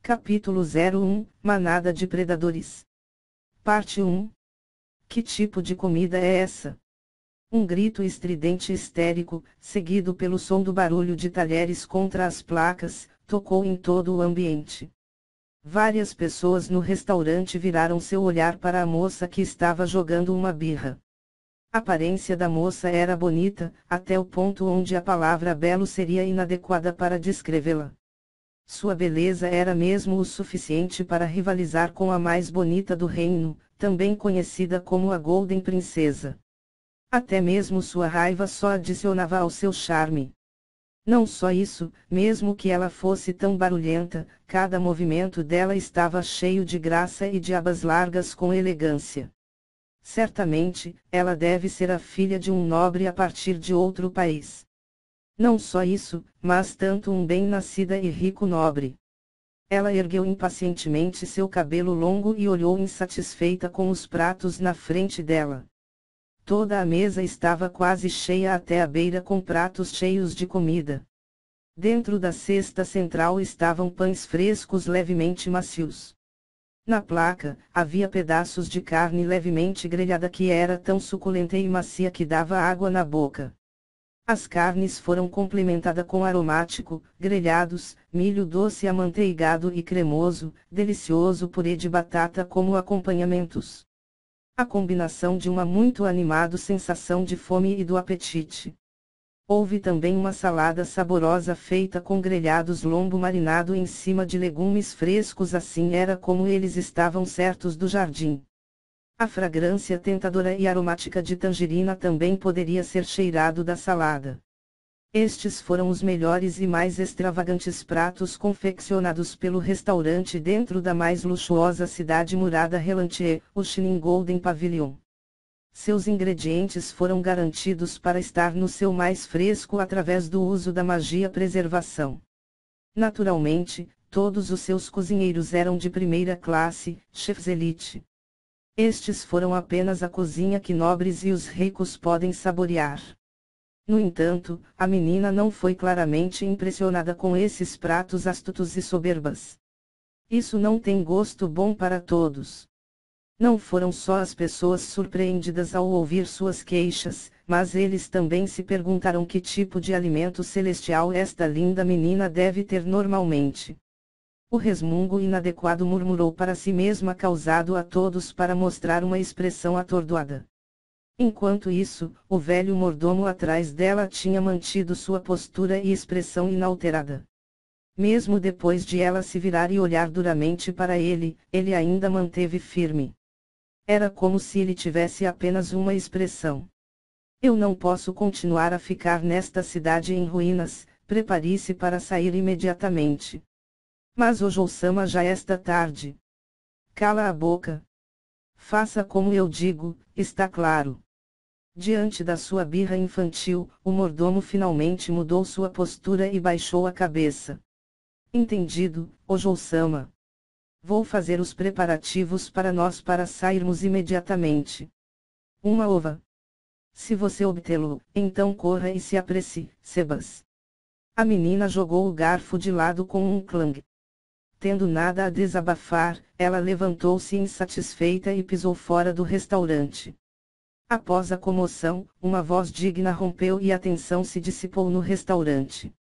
Capítulo 01 Manada de Predadores. Parte 1. Que tipo de comida é essa? Um grito estridente e histérico, seguido pelo som do barulho de talheres contra as placas, tocou em todo o ambiente. Várias pessoas no restaurante viraram seu olhar para a moça que estava jogando uma birra. A aparência da moça era bonita, até o ponto onde a palavra belo seria inadequada para descrevê-la. Sua beleza era mesmo o suficiente para rivalizar com a mais bonita do reino, também conhecida como a Golden Princesa. Até mesmo sua raiva só adicionava ao seu charme. Não só isso, mesmo que ela fosse tão barulhenta, cada movimento dela estava cheio de graça e de abas largas com elegância. Certamente, ela deve ser a filha de um nobre a partir de outro país. Não só isso, mas tanto um bem-nascida e rico nobre. Ela ergueu impacientemente seu cabelo longo e olhou insatisfeita com os pratos na frente dela. Toda a mesa estava quase cheia até a beira com pratos cheios de comida. Dentro da cesta central estavam pães frescos levemente macios. Na placa, havia pedaços de carne levemente grelhada que era tão suculenta e macia que dava água na boca. As carnes foram complementadas com aromático, grelhados, milho doce amanteigado e cremoso, delicioso purê de batata como acompanhamentos. A combinação de uma muito animada sensação de fome e do apetite. Houve também uma salada saborosa feita com grelhados lombo marinado em cima de legumes frescos, assim era como eles estavam certos do jardim. A fragrância tentadora e aromática de tangerina também poderia ser cheirado da salada. Estes foram os melhores e mais extravagantes pratos confeccionados pelo restaurante dentro da mais luxuosa cidade murada Relantier, o Shining Golden Pavilion. Seus ingredientes foram garantidos para estar no seu mais fresco através do uso da magia preservação. Naturalmente, todos os seus cozinheiros eram de primeira classe, chefs elite. Estes foram apenas a cozinha que nobres e os ricos podem saborear. No entanto, a menina não foi claramente impressionada com esses pratos astutos e soberbas. Isso não tem gosto bom para todos. Não foram só as pessoas surpreendidas ao ouvir suas queixas, mas eles também se perguntaram que tipo de alimento celestial esta linda menina deve ter normalmente. O resmungo inadequado murmurou para si mesma causado a todos para mostrar uma expressão atordoada. Enquanto isso, o velho mordomo atrás dela tinha mantido sua postura e expressão inalterada. Mesmo depois de ela se virar e olhar duramente para ele, ele ainda manteve firme. Era como se ele tivesse apenas uma expressão. Eu não posso continuar a ficar nesta cidade em ruínas, prepare-se para sair imediatamente. Mas Ojo-sama já esta tarde. Cala a boca. Faça como eu digo, está claro. Diante da sua birra infantil, o mordomo finalmente mudou sua postura e baixou a cabeça. Entendido, Ojo-sama. Vou fazer os preparativos para nós para sairmos imediatamente. Uma ova. Se você obtê-lo, então corra e se apresse, Sebas. A menina jogou o garfo de lado com um clang. Tendo nada a desabafar, ela levantou-se insatisfeita e pisou fora do restaurante. Após a comoção, uma voz digna rompeu e a tensão se dissipou no restaurante.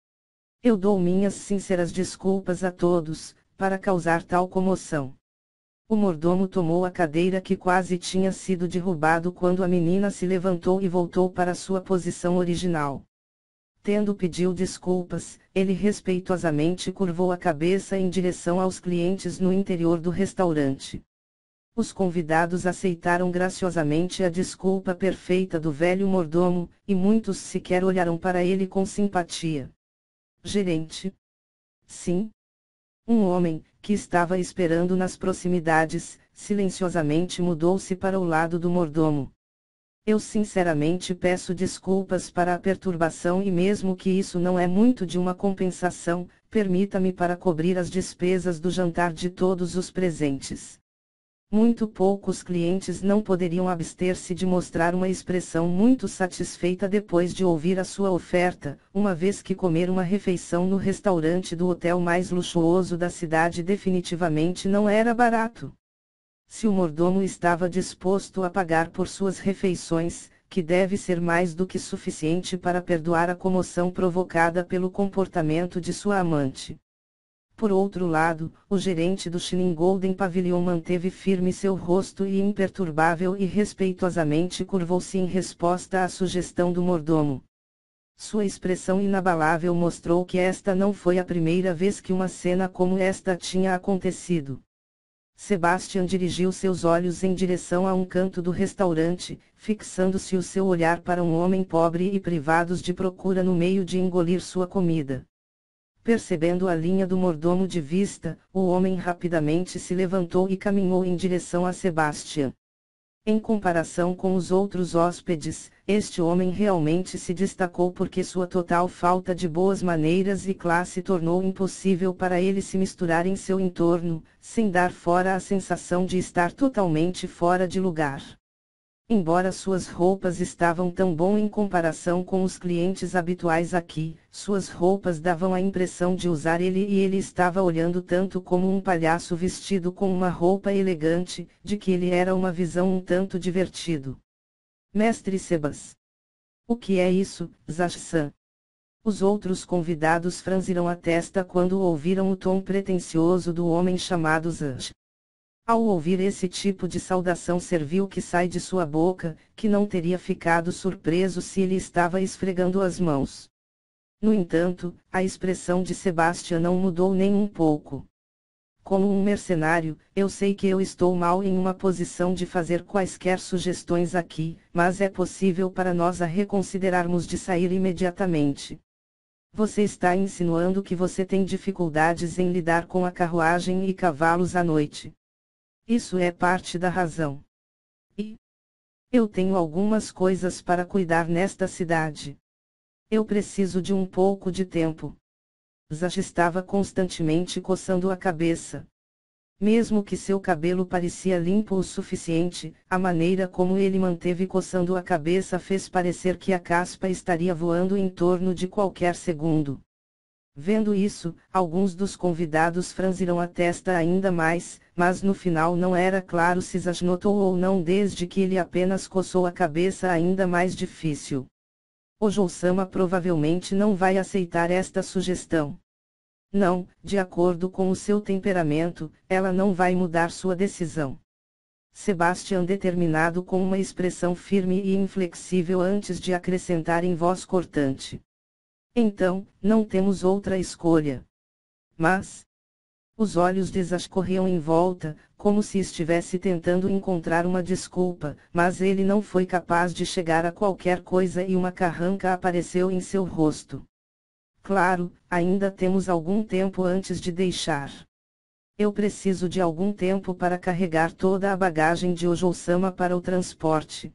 Eu dou minhas sinceras desculpas a todos, para causar tal comoção. O mordomo tomou a cadeira que quase tinha sido derrubado quando a menina se levantou e voltou para sua posição original. Tendo pedido desculpas, ele respeitosamente curvou a cabeça em direção aos clientes no interior do restaurante. Os convidados aceitaram graciosamente a desculpa perfeita do velho mordomo, e muitos sequer olharam para ele com simpatia. Gerente? Sim. Um homem, que estava esperando nas proximidades, silenciosamente mudou-se para o lado do mordomo. Eu sinceramente peço desculpas para a perturbação e mesmo que isso não é muito de uma compensação, permita-me para cobrir as despesas do jantar de todos os presentes. Muito poucos clientes não poderiam abster-se de mostrar uma expressão muito satisfeita depois de ouvir a sua oferta, uma vez que comer uma refeição no restaurante do hotel mais luxuoso da cidade definitivamente não era barato. Se o mordomo estava disposto a pagar por suas refeições, que deve ser mais do que suficiente para perdoar a comoção provocada pelo comportamento de sua amante. Por outro lado, o gerente do Shining Golden Pavilion manteve firme seu rosto e imperturbável e respeitosamente curvou-se em resposta à sugestão do mordomo. Sua expressão inabalável mostrou que esta não foi a primeira vez que uma cena como esta tinha acontecido. Sebastian dirigiu seus olhos em direção a um canto do restaurante, fixando-se o seu olhar para um homem pobre e privados de procura no meio de engolir sua comida. Percebendo a linha do mordomo de vista, o homem rapidamente se levantou e caminhou em direção a Sebastian. Em comparação com os outros hóspedes, este homem realmente se destacou porque sua total falta de boas maneiras e classe tornou impossível para ele se misturar em seu entorno, sem dar fora a sensação de estar totalmente fora de lugar. Embora suas roupas estavam tão bom em comparação com os clientes habituais aqui, suas roupas davam a impressão de usar ele e ele estava olhando tanto como um palhaço vestido com uma roupa elegante, de que ele era uma visão um tanto divertido. Mestre Sebas. O que é isso, Zash-san? Os outros convidados franziram a testa quando ouviram o tom pretensioso do homem chamado Zash. Ao ouvir esse tipo de saudação servil que sai de sua boca, que não teria ficado surpreso se ele estava esfregando as mãos. No entanto, a expressão de Sebastian não mudou nem um pouco. Como um mercenário, eu sei que eu estou mal em uma posição de fazer quaisquer sugestões aqui, mas é possível para nós a reconsiderarmos de sair imediatamente. Você está insinuando que você tem dificuldades em lidar com a carruagem e cavalos à noite. Isso é parte da razão. E eu tenho algumas coisas para cuidar nesta cidade. Eu preciso de um pouco de tempo. Zash estava constantemente coçando a cabeça. Mesmo que seu cabelo parecia limpo o suficiente, a maneira como ele manteve coçando a cabeça fez parecer que a caspa estaria voando em torno de qualquer segundo. Vendo isso, alguns dos convidados franziram a testa ainda mais, mas no final não era claro se Zash notou ou não desde que ele apenas coçou a cabeça ainda mais difícil. O Jousama provavelmente não vai aceitar esta sugestão. Não, de acordo com o seu temperamento, ela não vai mudar sua decisão. Sebastian determinado com uma expressão firme e inflexível antes de acrescentar em voz cortante. Então, não temos outra escolha. Mas os olhos de Zash corriam em volta, como se estivesse tentando encontrar uma desculpa, mas ele não foi capaz de chegar a qualquer coisa e uma carranca apareceu em seu rosto. Claro, ainda temos algum tempo antes de deixar. Eu preciso de algum tempo para carregar toda a bagagem de Ojousama para o transporte.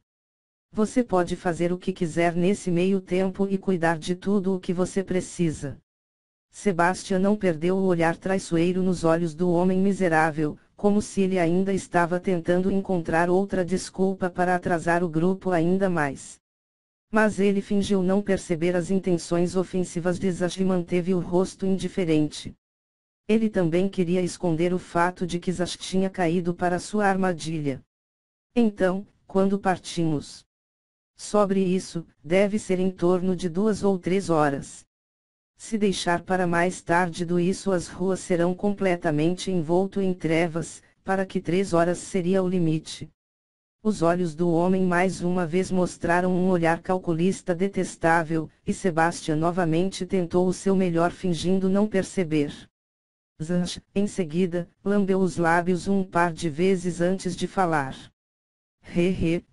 Você pode fazer o que quiser nesse meio tempo e cuidar de tudo o que você precisa. Sebastian não perdeu o olhar traiçoeiro nos olhos do homem miserável, como se ele ainda estava tentando encontrar outra desculpa para atrasar o grupo ainda mais. Mas ele fingiu não perceber as intenções ofensivas de Zash e manteve o rosto indiferente. Ele também queria esconder o fato de que Zash tinha caído para sua armadilha. Então, quando partimos? Sobre isso, deve ser em torno de 2 ou 3 horas. Se deixar para mais tarde do isso as ruas serão completamente envolto em trevas, para que 3 horas seria o limite. Os olhos do homem mais uma vez mostraram um olhar calculista detestável, e Sebastian novamente tentou o seu melhor fingindo não perceber. Zash, em seguida, lambeu os lábios um par de vezes antes de falar.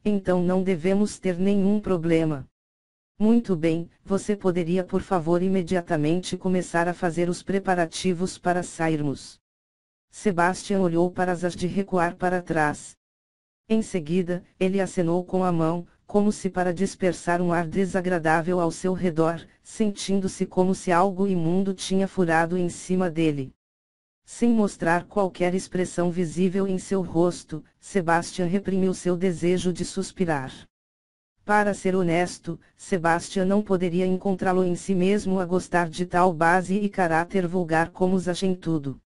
Então não devemos ter nenhum problema. Muito bem, você poderia por favor imediatamente começar a fazer os preparativos para sairmos. Sebastian olhou para Zash de recuar para trás. Em seguida, ele acenou com a mão, como se para dispersar um ar desagradável ao seu redor, sentindo-se como se algo imundo tinha furado em cima dele. Sem mostrar qualquer expressão visível em seu rosto, Sebastian reprimiu seu desejo de suspirar. Para ser honesto, Sebastian não poderia encontrá-lo em si mesmo a gostar de tal base e caráter vulgar como Zash em tudo.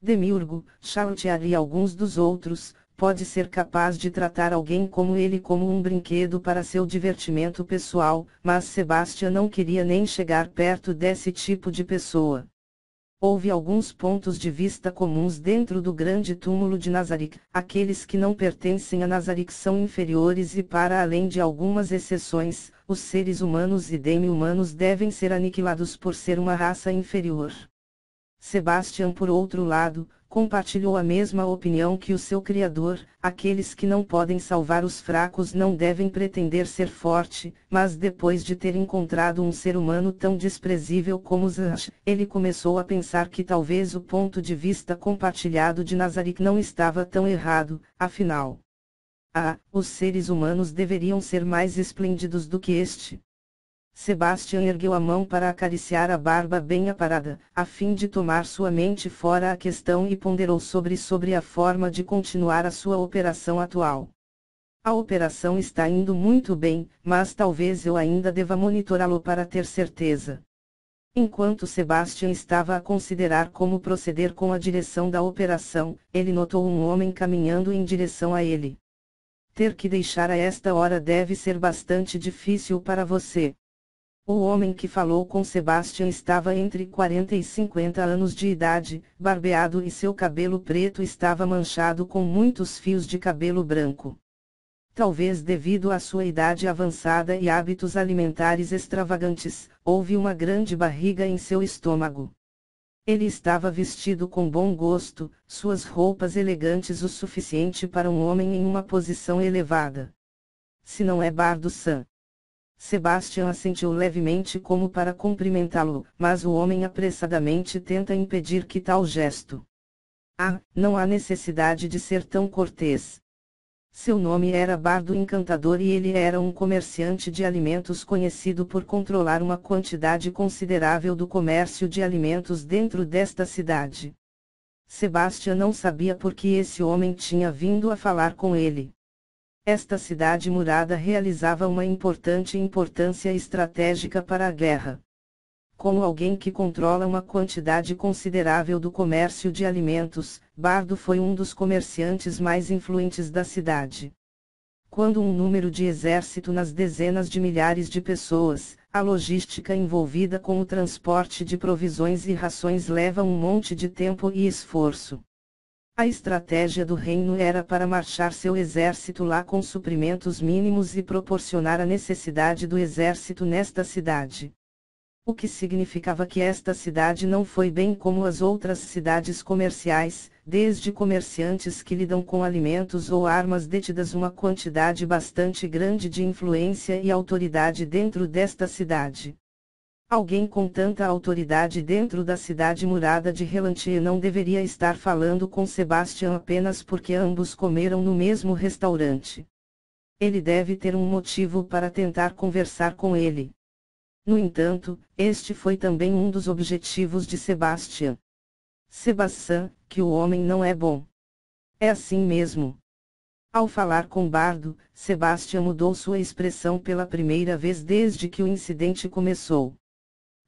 Demiurgo, Chautiar e alguns dos outros, pode ser capaz de tratar alguém como ele como um brinquedo para seu divertimento pessoal, mas Sebastian não queria nem chegar perto desse tipo de pessoa. Houve alguns pontos de vista comuns dentro do grande túmulo de Nazarick. Aqueles que não pertencem a Nazarick são inferiores e, para além de algumas exceções, os seres humanos e demi-humanos devem ser aniquilados por ser uma raça inferior. Sebastian, por outro lado, compartilhou a mesma opinião que o seu criador: aqueles que não podem salvar os fracos não devem pretender ser forte, mas depois de ter encontrado um ser humano tão desprezível como Zash, ele começou a pensar que talvez o ponto de vista compartilhado de Nazarick não estava tão errado, afinal. Os seres humanos deveriam ser mais esplêndidos do que este. Sebastian ergueu a mão para acariciar a barba bem aparada, a fim de tomar sua mente fora a questão, e ponderou sobre a forma de continuar a sua operação atual. A operação está indo muito bem, mas talvez eu ainda deva monitorá-lo para ter certeza. Enquanto Sebastian estava a considerar como proceder com a direção da operação, ele notou um homem caminhando em direção a ele. Ter que deixar a esta hora deve ser bastante difícil para você. O homem que falou com Sebastian estava entre 40 e 50 anos de idade, barbeado, e seu cabelo preto estava manchado com muitos fios de cabelo branco. Talvez devido à sua idade avançada e hábitos alimentares extravagantes, houve uma grande barriga em seu estômago. Ele estava vestido com bom gosto, suas roupas elegantes o suficiente para um homem em uma posição elevada. Se não é Bardo-san. Sebastian assentiu levemente como para cumprimentá-lo, mas o homem apressadamente tenta impedir que tal gesto. Não há necessidade de ser tão cortês. Seu nome era Bardo Encantador e ele era um comerciante de alimentos conhecido por controlar uma quantidade considerável do comércio de alimentos dentro desta cidade. Sebastian não sabia por que esse homem tinha vindo a falar com ele. Esta cidade murada realizava uma importância estratégica para a guerra. Como alguém que controla uma quantidade considerável do comércio de alimentos, Bardo foi um dos comerciantes mais influentes da cidade. Quando um número de exército nas dezenas de milhares de pessoas, a logística envolvida com o transporte de provisões e rações leva um monte de tempo e esforço. A estratégia do reino era para marchar seu exército lá com suprimentos mínimos e proporcionar a necessidade do exército nesta cidade. O que significava que esta cidade não foi bem como as outras cidades comerciais, desde comerciantes que lidam com alimentos ou armas detidas, uma quantidade bastante grande de influência e autoridade dentro desta cidade. Alguém com tanta autoridade dentro da cidade murada de Relantier não deveria estar falando com Sebastian apenas porque ambos comeram no mesmo restaurante. Ele deve ter um motivo para tentar conversar com ele. No entanto, este foi também um dos objetivos de Sebastian. Sebastian, que o homem não é bom. É assim mesmo. Ao falar com Bardo, Sebastian mudou sua expressão pela primeira vez desde que o incidente começou.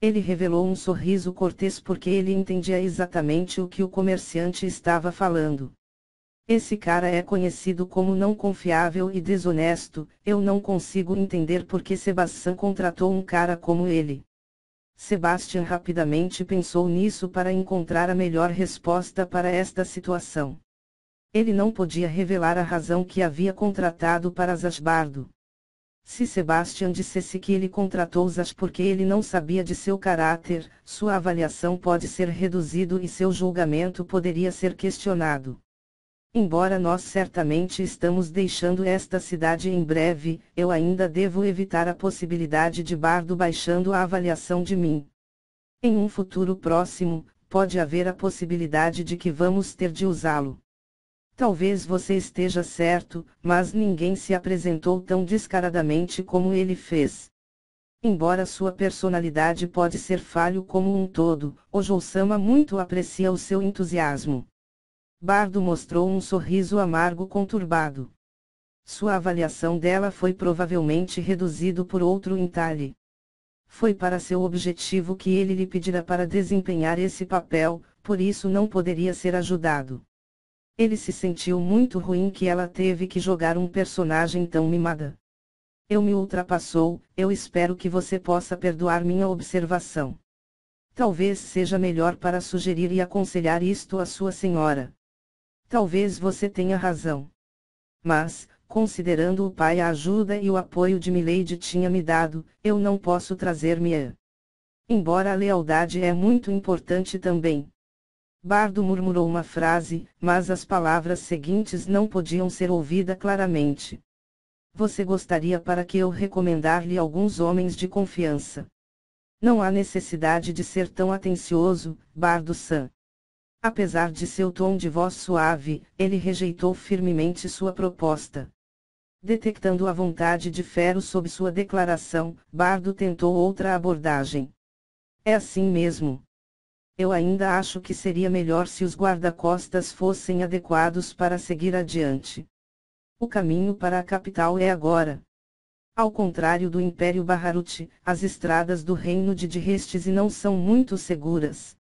Ele revelou um sorriso cortês porque ele entendia exatamente o que o comerciante estava falando. Esse cara é conhecido como não confiável e desonesto. Eu não consigo entender por que Sebastian contratou um cara como ele. Sebastian rapidamente pensou nisso para encontrar a melhor resposta para esta situação. Ele não podia revelar a razão que havia contratado para Bardo. Se Sebastian dissesse que ele contratou Zash porque ele não sabia de seu caráter, sua avaliação pode ser reduzido e seu julgamento poderia ser questionado. Embora nós certamente estamos deixando esta cidade em breve, eu ainda devo evitar a possibilidade de Bardo baixando a avaliação de mim. Em um futuro próximo, pode haver a possibilidade de que vamos ter de usá-lo. Talvez você esteja certo, mas ninguém se apresentou tão descaradamente como ele fez. Embora sua personalidade pode ser falho como um todo, Ojo-sama muito aprecia o seu entusiasmo. Bardo mostrou um sorriso amargo conturbado. Sua avaliação dela foi provavelmente reduzido por outro entalhe. Foi para seu objetivo que ele lhe pedira para desempenhar esse papel, por isso não poderia ser ajudado. Ele se sentiu muito ruim que ela teve que jogar um personagem tão mimada. Eu me ultrapassou, eu espero que você possa perdoar minha observação. Talvez seja melhor para sugerir e aconselhar isto à sua senhora. Talvez você tenha razão. Mas, considerando o pai a ajuda e o apoio de Milady tinha me dado, eu não posso trazer-me a... Embora a lealdade é muito importante também. Bardo murmurou uma frase, mas as palavras seguintes não podiam ser ouvidas claramente. Você gostaria para que eu recomendar-lhe alguns homens de confiança? Não há necessidade de ser tão atencioso, Bardo-san. Apesar de seu tom de voz suave, ele rejeitou firmemente sua proposta. Detectando a vontade de ferro sob sua declaração, Bardo tentou outra abordagem. É assim mesmo. Eu ainda acho que seria melhor se os guarda-costas fossem adequados para seguir adiante. O caminho para a capital é agora. Ao contrário do Império Baharut, as estradas do reino de Dihestese não são muito seguras.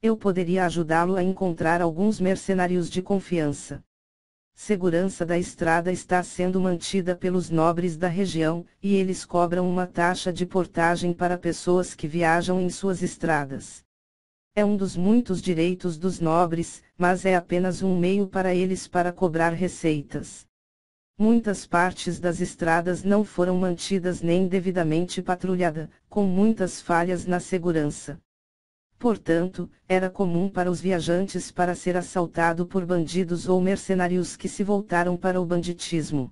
Eu poderia ajudá-lo a encontrar alguns mercenários de confiança. Segurança da estrada está sendo mantida pelos nobres da região, e eles cobram uma taxa de portagem para pessoas que viajam em suas estradas. É um dos muitos direitos dos nobres, mas é apenas um meio para eles para cobrar receitas. Muitas partes das estradas não foram mantidas nem devidamente patrulhadas, com muitas falhas na segurança. Portanto, era comum para os viajantes para ser assaltado por bandidos ou mercenários que se voltaram para o banditismo.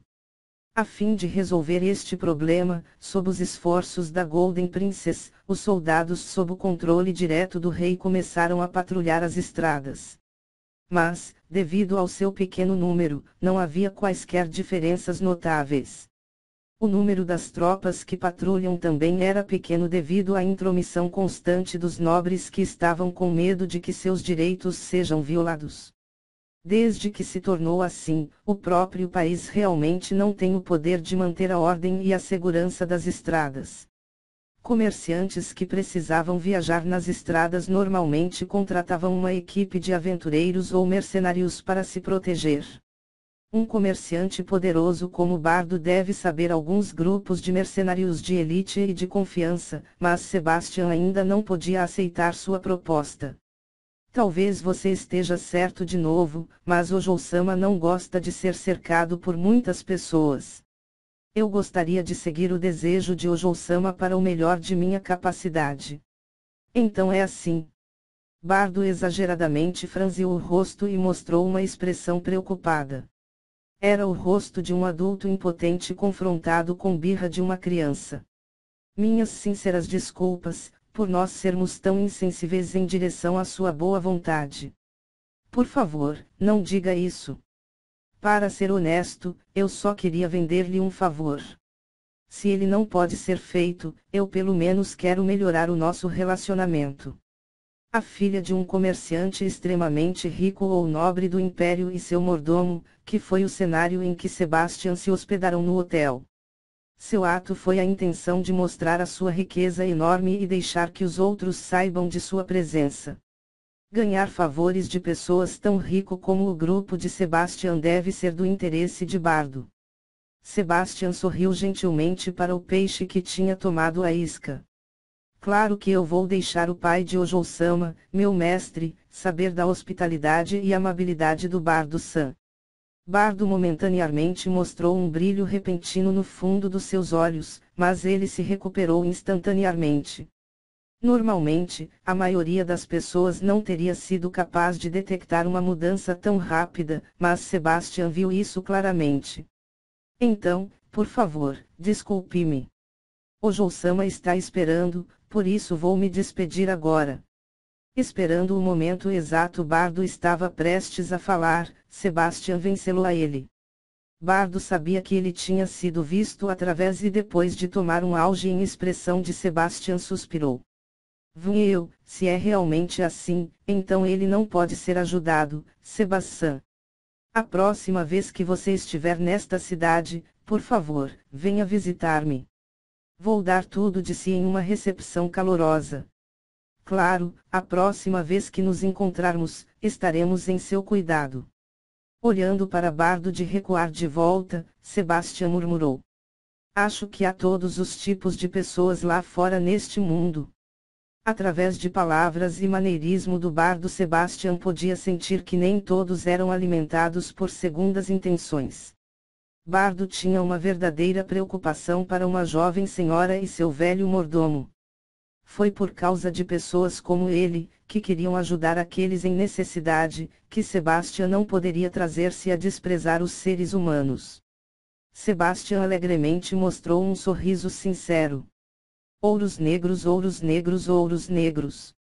A fim de resolver este problema, sob os esforços da Golden Princess, os soldados sob o controle direto do rei começaram a patrulhar as estradas. Mas, devido ao seu pequeno número, não havia quaisquer diferenças notáveis. O número das tropas que patrulham também era pequeno devido à intromissão constante dos nobres que estavam com medo de que seus direitos sejam violados. Desde que se tornou assim, o próprio país realmente não tem o poder de manter a ordem e a segurança das estradas. Comerciantes que precisavam viajar nas estradas normalmente contratavam uma equipe de aventureiros ou mercenários para se proteger. Um comerciante poderoso como Bardo deve saber alguns grupos de mercenários de elite e de confiança, mas Sebastian ainda não podia aceitar sua proposta. Talvez você esteja certo de novo, mas Ojo-sama não gosta de ser cercado por muitas pessoas. Eu gostaria de seguir o desejo de Ojo-sama para o melhor de minha capacidade. Então é assim. Bardo exageradamente franziu o rosto e mostrou uma expressão preocupada. Era o rosto de um adulto impotente confrontado com birra de uma criança. Minhas sinceras desculpas, por nós sermos tão insensíveis em direção à sua boa vontade. Por favor, não diga isso. Para ser honesto, eu só queria vender-lhe um favor. Se ele não pode ser feito, eu pelo menos quero melhorar o nosso relacionamento. A filha de um comerciante extremamente rico ou nobre do império e seu mordomo, que foi o cenário em que Sebastian se hospedaram no hotel. Seu ato foi a intenção de mostrar a sua riqueza enorme e deixar que os outros saibam de sua presença. Ganhar favores de pessoas tão rico como o grupo de Sebastian deve ser do interesse de Bardo. Sebastian sorriu gentilmente para o peixe que tinha tomado a isca. Claro que eu vou deixar o pai de Ojo-sama, meu mestre, saber da hospitalidade e amabilidade do Bardo-san. Bardo momentaneamente mostrou um brilho repentino no fundo dos seus olhos, mas ele se recuperou instantaneamente. Normalmente, a maioria das pessoas não teria sido capaz de detectar uma mudança tão rápida, mas Sebastian viu isso claramente. Então, por favor, desculpe-me. Ojo-sama está esperando, por isso vou me despedir agora. Esperando o momento exato, Bardo estava prestes a falar, Sebastian venceu a ele. Bardo sabia que ele tinha sido visto através e depois de tomar um auge em expressão de Sebastian suspirou. Se é realmente assim, então ele não pode ser ajudado, Sebastian. A próxima vez que você estiver nesta cidade, por favor, venha visitar-me. Vou dar tudo de si em uma recepção calorosa. Claro, a próxima vez que nos encontrarmos, estaremos em seu cuidado. Olhando para Bardo de recuar de volta, Sebastian murmurou. Acho que há todos os tipos de pessoas lá fora neste mundo. Através de palavras e maneirismo do bardo, Sebastian podia sentir que nem todos eram alimentados por segundas intenções. Bardo tinha uma verdadeira preocupação para uma jovem senhora e seu velho mordomo. Foi por causa de pessoas como ele, que queriam ajudar aqueles em necessidade, que Sebastian não poderia trazer-se a desprezar os seres humanos. Sebastian alegremente mostrou um sorriso sincero. Ouros negros, ouros negros, ouros negros.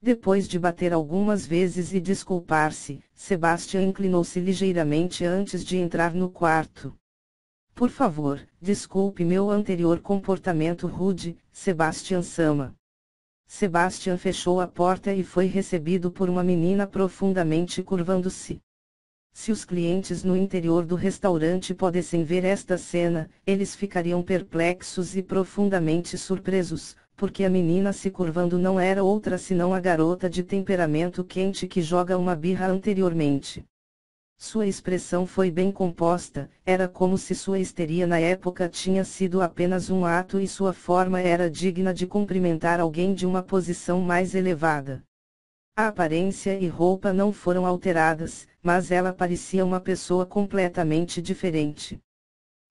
Depois de bater algumas vezes e desculpar-se, Sebastian inclinou-se ligeiramente antes de entrar no quarto. Por favor, desculpe meu anterior comportamento rude, Sebastian-sama. Sebastian fechou a porta e foi recebido por uma menina profundamente curvando-se. Se os clientes no interior do restaurante pudessem ver esta cena, eles ficariam perplexos e profundamente surpresos, porque a menina se curvando não era outra senão a garota de temperamento quente que joga uma birra anteriormente. Sua expressão foi bem composta, era como se sua histeria na época tinha sido apenas um ato e sua forma era digna de cumprimentar alguém de uma posição mais elevada. A aparência e roupa não foram alteradas, mas ela parecia uma pessoa completamente diferente.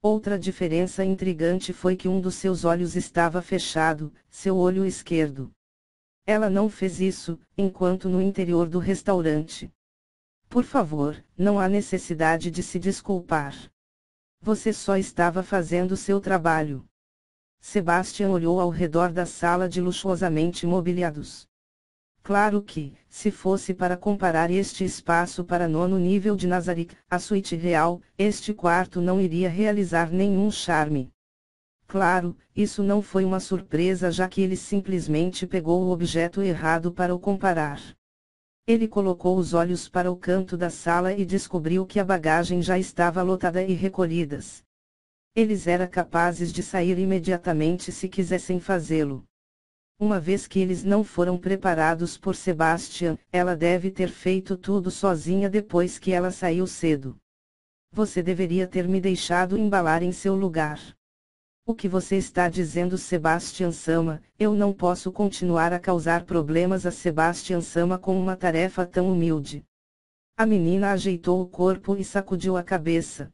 Outra diferença intrigante foi que um dos seus olhos estava fechado, seu olho esquerdo. Ela não fez isso, enquanto no interior do restaurante. Por favor, não há necessidade de se desculpar. Você só estava fazendo seu trabalho. Sebastian olhou ao redor da sala de luxuosamente mobiliados. Claro que, se fosse para comparar este espaço para 9º nível de Nazarick, a suíte real, este quarto não iria realizar nenhum charme. Claro, isso não foi uma surpresa já que ele simplesmente pegou o objeto errado para o comparar. Ele colocou os olhos para o canto da sala e descobriu que a bagagem já estava lotada e recolhidas. Eles eram capazes de sair imediatamente se quisessem fazê-lo. Uma vez que eles não foram preparados por Sebastian, ela deve ter feito tudo sozinha depois que ela saiu cedo. Você deveria ter me deixado embalar em seu lugar. O que você está dizendo, Sebastian-sama? Eu não posso continuar a causar problemas a Sebastian-sama com uma tarefa tão humilde. A menina ajeitou o corpo e sacudiu a cabeça.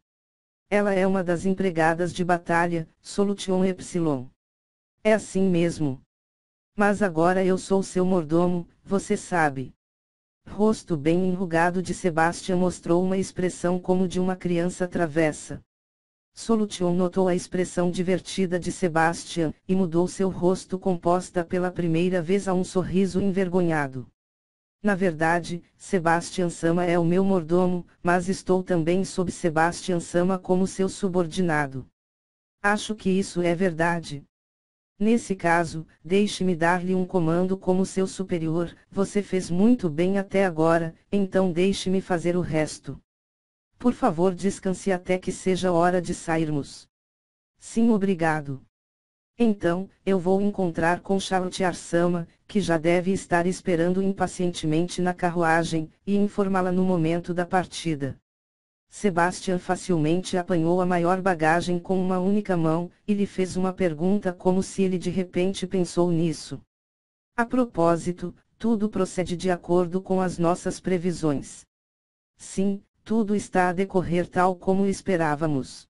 Ela é uma das empregadas de batalha, Solution Epsilon. É assim mesmo. Mas agora eu sou seu mordomo, você sabe. Rosto bem enrugado de Sebastian mostrou uma expressão como de uma criança travessa. Solution notou a expressão divertida de Sebastian, e mudou seu rosto composta pela primeira vez a um sorriso envergonhado. Na verdade, Sebastian-sama é o meu mordomo, mas estou também sob Sebastian-sama como seu subordinado. Acho que isso é verdade. Nesse caso, deixe-me dar-lhe um comando como seu superior, você fez muito bem até agora, então deixe-me fazer o resto. Por favor, descanse até que seja hora de sairmos. Sim, obrigado. Então, eu vou encontrar com Charlotte-sama, que já deve estar esperando impacientemente na carruagem, e informá-la no momento da partida. Sebastian facilmente apanhou a maior bagagem com uma única mão, e lhe fez uma pergunta como se ele de repente pensou nisso. A propósito, tudo procede de acordo com as nossas previsões. Sim, tudo está a decorrer tal como esperávamos.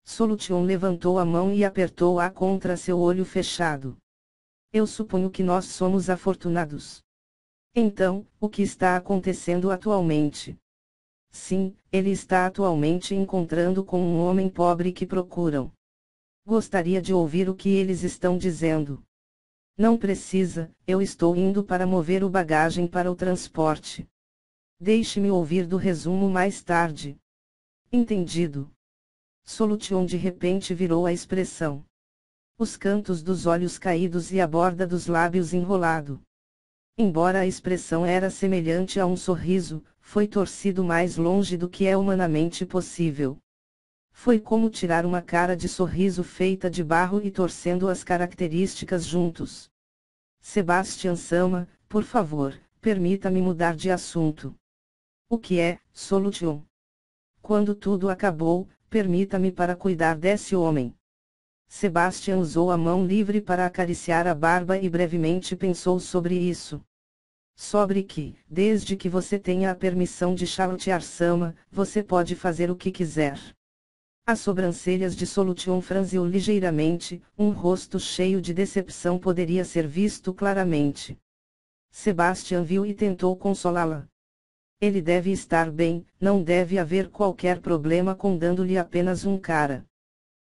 Solution levantou a mão e apertou-a contra seu olho fechado. Eu suponho que nós somos afortunados. Então, o que está acontecendo atualmente? Sim, ele está atualmente encontrando com um homem pobre que procuram. Gostaria de ouvir o que eles estão dizendo. Não precisa, eu estou indo para mover o bagagem para o transporte. Deixe-me ouvir do resumo mais tarde. Entendido. Solution de repente virou a expressão. Os cantos dos olhos caídos e a borda dos lábios enrolado. Embora a expressão era semelhante a um sorriso, foi torcido mais longe do que é humanamente possível. Foi como tirar uma cara de sorriso feita de barro e torcendo as características juntos. Sebastian Sama, por favor, permita-me mudar de assunto. O que é, Solution? Quando tudo acabou, permita-me para cuidar desse homem. Sebastian usou a mão livre para acariciar a barba e brevemente pensou sobre isso. Sobre que, desde que você tenha a permissão de Charlotte Sama, você pode fazer o que quiser. As sobrancelhas de Solution franziu ligeiramente, um rosto cheio de decepção poderia ser visto claramente. Sebastian viu e tentou consolá-la. Ele deve estar bem, não deve haver qualquer problema com dando-lhe apenas um cara.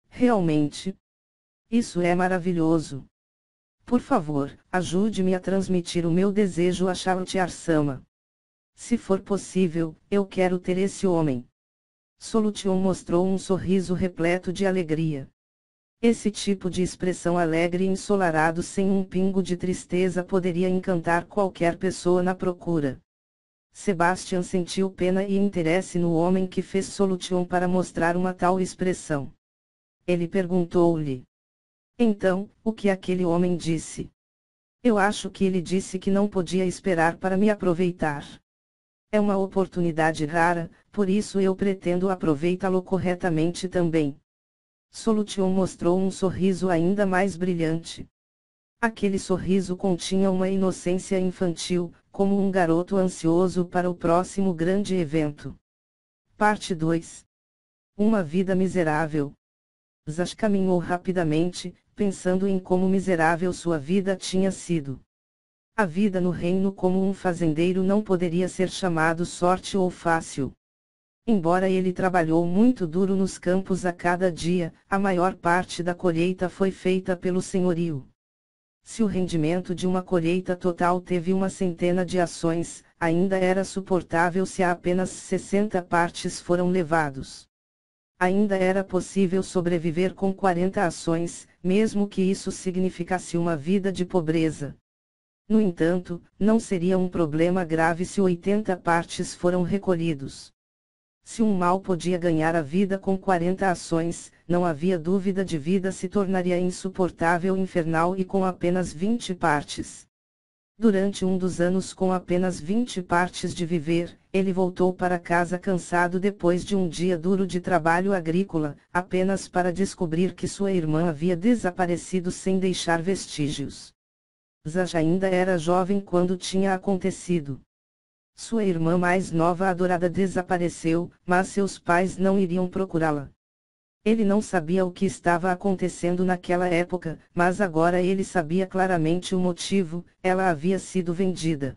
Realmente? Isso é maravilhoso. Por favor, ajude-me a transmitir o meu desejo a Charlotte Sama. Se for possível, eu quero ter esse homem. Solution mostrou um sorriso repleto de alegria. Esse tipo de expressão alegre e ensolarado sem um pingo de tristeza poderia encantar qualquer pessoa na procura. Sebastian sentiu pena e interesse no homem que fez Solution para mostrar uma tal expressão. Ele perguntou-lhe. Então, o que aquele homem disse? Eu acho que ele disse que não podia esperar para me aproveitar. É uma oportunidade rara, por isso eu pretendo aproveitá-lo corretamente também. Solution mostrou um sorriso ainda mais brilhante. Aquele sorriso continha uma inocência infantil, como um garoto ansioso para o próximo grande evento. Parte 2. Uma vida miserável. Zash caminhou rapidamente, pensando em como miserável sua vida tinha sido. A vida no reino como um fazendeiro não poderia ser chamado sorte ou fácil. Embora ele trabalhou muito duro nos campos a cada dia, a maior parte da colheita foi feita pelo senhorio. Se o rendimento de uma colheita total teve 100 de ações, ainda era suportável se apenas 60 partes foram levados. Ainda era possível sobreviver com 40 ações, mesmo que isso significasse uma vida de pobreza. No entanto, não seria um problema grave se 80 partes foram recolhidos. Se um mal podia ganhar a vida com 40 ações, não havia dúvida de vida se tornaria insuportável infernal e com apenas 20 partes. Durante um dos anos com apenas 20 partes de viver, ele voltou para casa cansado depois de um dia duro de trabalho agrícola, apenas para descobrir que sua irmã havia desaparecido sem deixar vestígios. Zash ainda era jovem quando tinha acontecido. Sua irmã mais nova adorada desapareceu, mas seus pais não iriam procurá-la. Ele não sabia o que estava acontecendo naquela época, mas agora ele sabia claramente o motivo: ela havia sido vendida.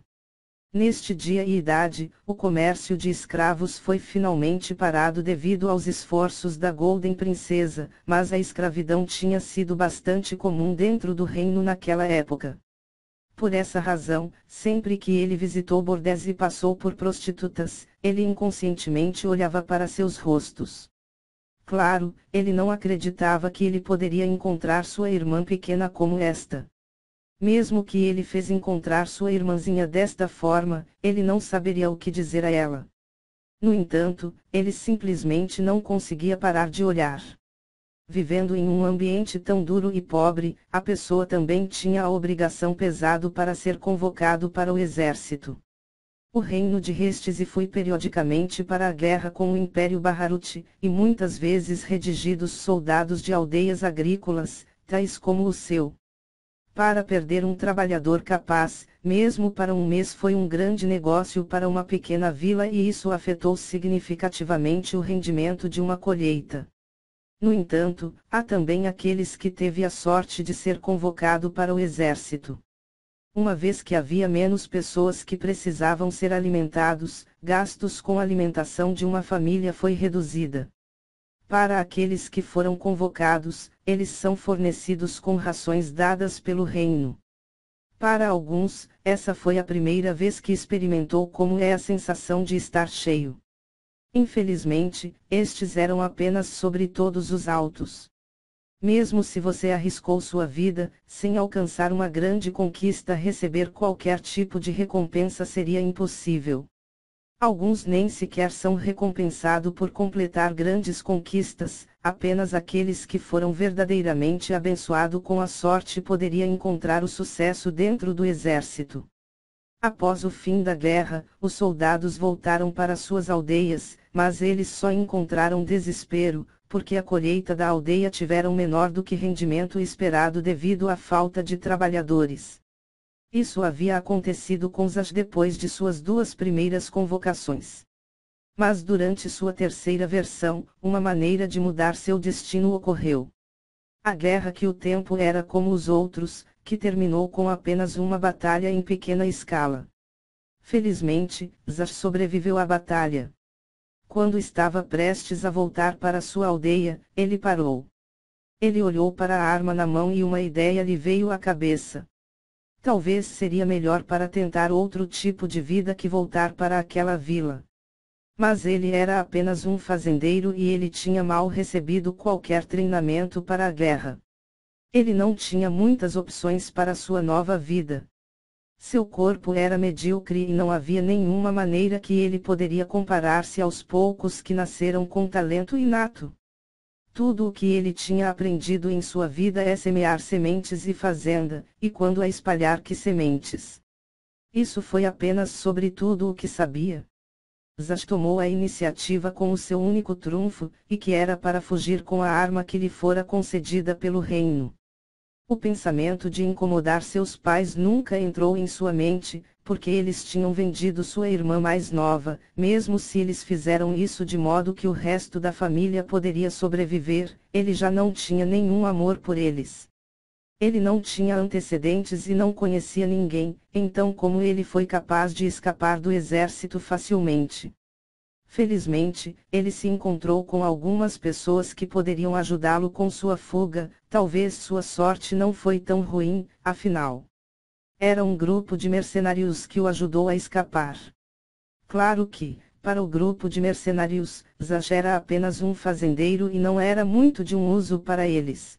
Neste dia e idade, o comércio de escravos foi finalmente parado devido aos esforços da Golden Princesa, mas a escravidão tinha sido bastante comum dentro do reino naquela época. Por essa razão, sempre que ele visitou bordéis e passou por prostitutas, ele inconscientemente olhava para seus rostos. Claro, ele não acreditava que ele poderia encontrar sua irmã pequena como esta. Mesmo que ele fez encontrar sua irmãzinha desta forma, ele não saberia o que dizer a ela. No entanto, ele simplesmente não conseguia parar de olhar. Vivendo em um ambiente tão duro e pobre, a pessoa também tinha a obrigação pesada para ser convocado para o exército. O reino de Restise foi periodicamente para a guerra com o Império Baharut, e muitas vezes redigidos soldados de aldeias agrícolas, tais como o seu. Para perder um trabalhador capaz, mesmo para um mês foi um grande negócio para uma pequena vila e isso afetou significativamente o rendimento de uma colheita. No entanto, há também aqueles que teve a sorte de ser convocado para o exército. Uma vez que havia menos pessoas que precisavam ser alimentados, gastos com alimentação de uma família foi reduzida. Para aqueles que foram convocados, eles são fornecidos com rações dadas pelo reino. Para alguns, essa foi a primeira vez que experimentou como é a sensação de estar cheio. Infelizmente, estes eram apenas sobre todos os altos. Mesmo se você arriscou sua vida, sem alcançar uma grande conquista, receber qualquer tipo de recompensa seria impossível. Alguns nem sequer são recompensados por completar grandes conquistas, apenas aqueles que foram verdadeiramente abençoados com a sorte poderiam encontrar o sucesso dentro do exército. Após o fim da guerra, os soldados voltaram para suas aldeias, mas eles só encontraram desespero, porque a colheita da aldeia tiveram menor do que rendimento esperado devido à falta de trabalhadores. Isso havia acontecido com Zach depois de suas duas primeiras convocações. Mas durante sua terceira versão, uma maneira de mudar seu destino ocorreu. A guerra que o tempo era como os outros, que terminou com apenas uma batalha em pequena escala. Felizmente, Zach sobreviveu à batalha. Quando estava prestes a voltar para sua aldeia, ele parou. Ele olhou para a arma na mão e uma ideia lhe veio à cabeça. Talvez seria melhor para tentar outro tipo de vida que voltar para aquela vila. Mas ele era apenas um fazendeiro e ele tinha mal recebido qualquer treinamento para a guerra. Ele não tinha muitas opções para sua nova vida. Seu corpo era medíocre e não havia nenhuma maneira que ele poderia comparar-se aos poucos que nasceram com talento inato. Tudo o que ele tinha aprendido em sua vida é semear sementes e fazenda, e quando a espalhar que sementes. Isso foi apenas sobre tudo o que sabia. Zach tomou a iniciativa com o seu único trunfo, e que era para fugir com a arma que lhe fora concedida pelo reino. O pensamento de incomodar seus pais nunca entrou em sua mente, porque eles tinham vendido sua irmã mais nova, mesmo se eles fizeram isso de modo que o resto da família poderia sobreviver, ele já não tinha nenhum amor por eles. Ele não tinha antecedentes e não conhecia ninguém, então como ele foi capaz de escapar do exército facilmente? Felizmente, ele se encontrou com algumas pessoas que poderiam ajudá-lo com sua fuga, talvez sua sorte não foi tão ruim, afinal. Era um grupo de mercenários que o ajudou a escapar. Claro que, para o grupo de mercenários, Zach era apenas um fazendeiro e não era muito de um uso para eles.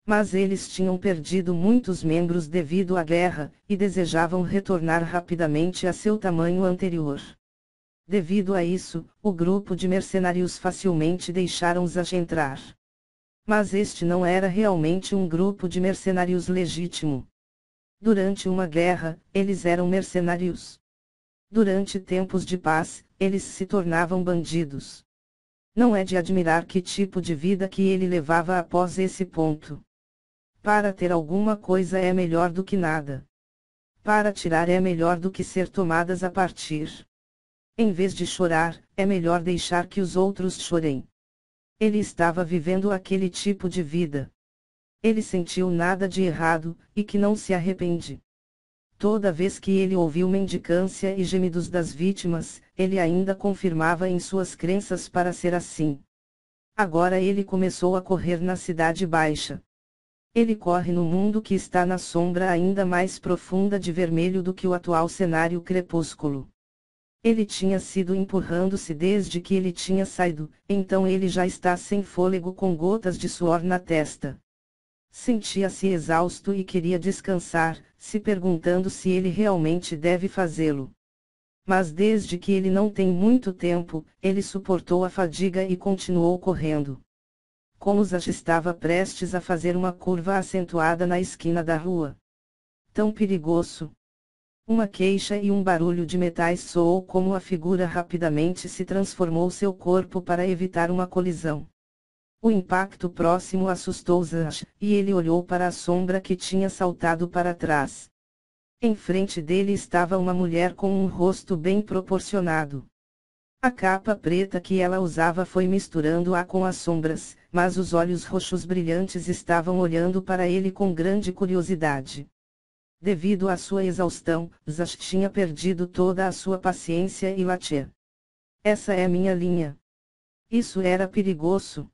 Mas eles tinham perdido muitos membros devido à guerra, e desejavam retornar rapidamente a seu tamanho anterior. Devido a isso, o grupo de mercenários facilmente deixaram Zach entrar. Mas este não era realmente um grupo de mercenários legítimo. Durante uma guerra, eles eram mercenários. Durante tempos de paz, eles se tornavam bandidos. Não é de admirar que tipo de vida que ele levava após esse ponto. Para ter alguma coisa é melhor do que nada. Para tirar é melhor do que ser tomadas a partir. Em vez de chorar, é melhor deixar que os outros chorem. Ele estava vivendo aquele tipo de vida. Ele sentiu nada de errado, e que não se arrepende. Toda vez que ele ouviu mendicância e gemidos das vítimas, ele ainda confirmava em suas crenças para ser assim. Agora ele começou a correr na Cidade Baixa. Ele corre no mundo que está na sombra ainda mais profunda de vermelho do que o atual cenário crepúsculo. Ele tinha sido empurrando-se desde que ele tinha saído, então ele já está sem fôlego com gotas de suor na testa. Sentia-se exausto e queria descansar, se perguntando se ele realmente deve fazê-lo. Mas desde que ele não tem muito tempo, ele suportou a fadiga e continuou correndo. Como Zach estava prestes a fazer uma curva acentuada na esquina da rua. Tão perigoso! Uma queixa e um barulho de metais soou como a figura rapidamente se transformou seu corpo para evitar uma colisão. O impacto próximo assustou Zach, e ele olhou para a sombra que tinha saltado para trás. Em frente dele estava uma mulher com um rosto bem proporcionado. A capa preta que ela usava foi misturando-a com as sombras, mas os olhos roxos brilhantes estavam olhando para ele com grande curiosidade. Devido à sua exaustão, Zach tinha perdido toda a sua paciência e latia. Essa é minha linha. Isso era perigoso.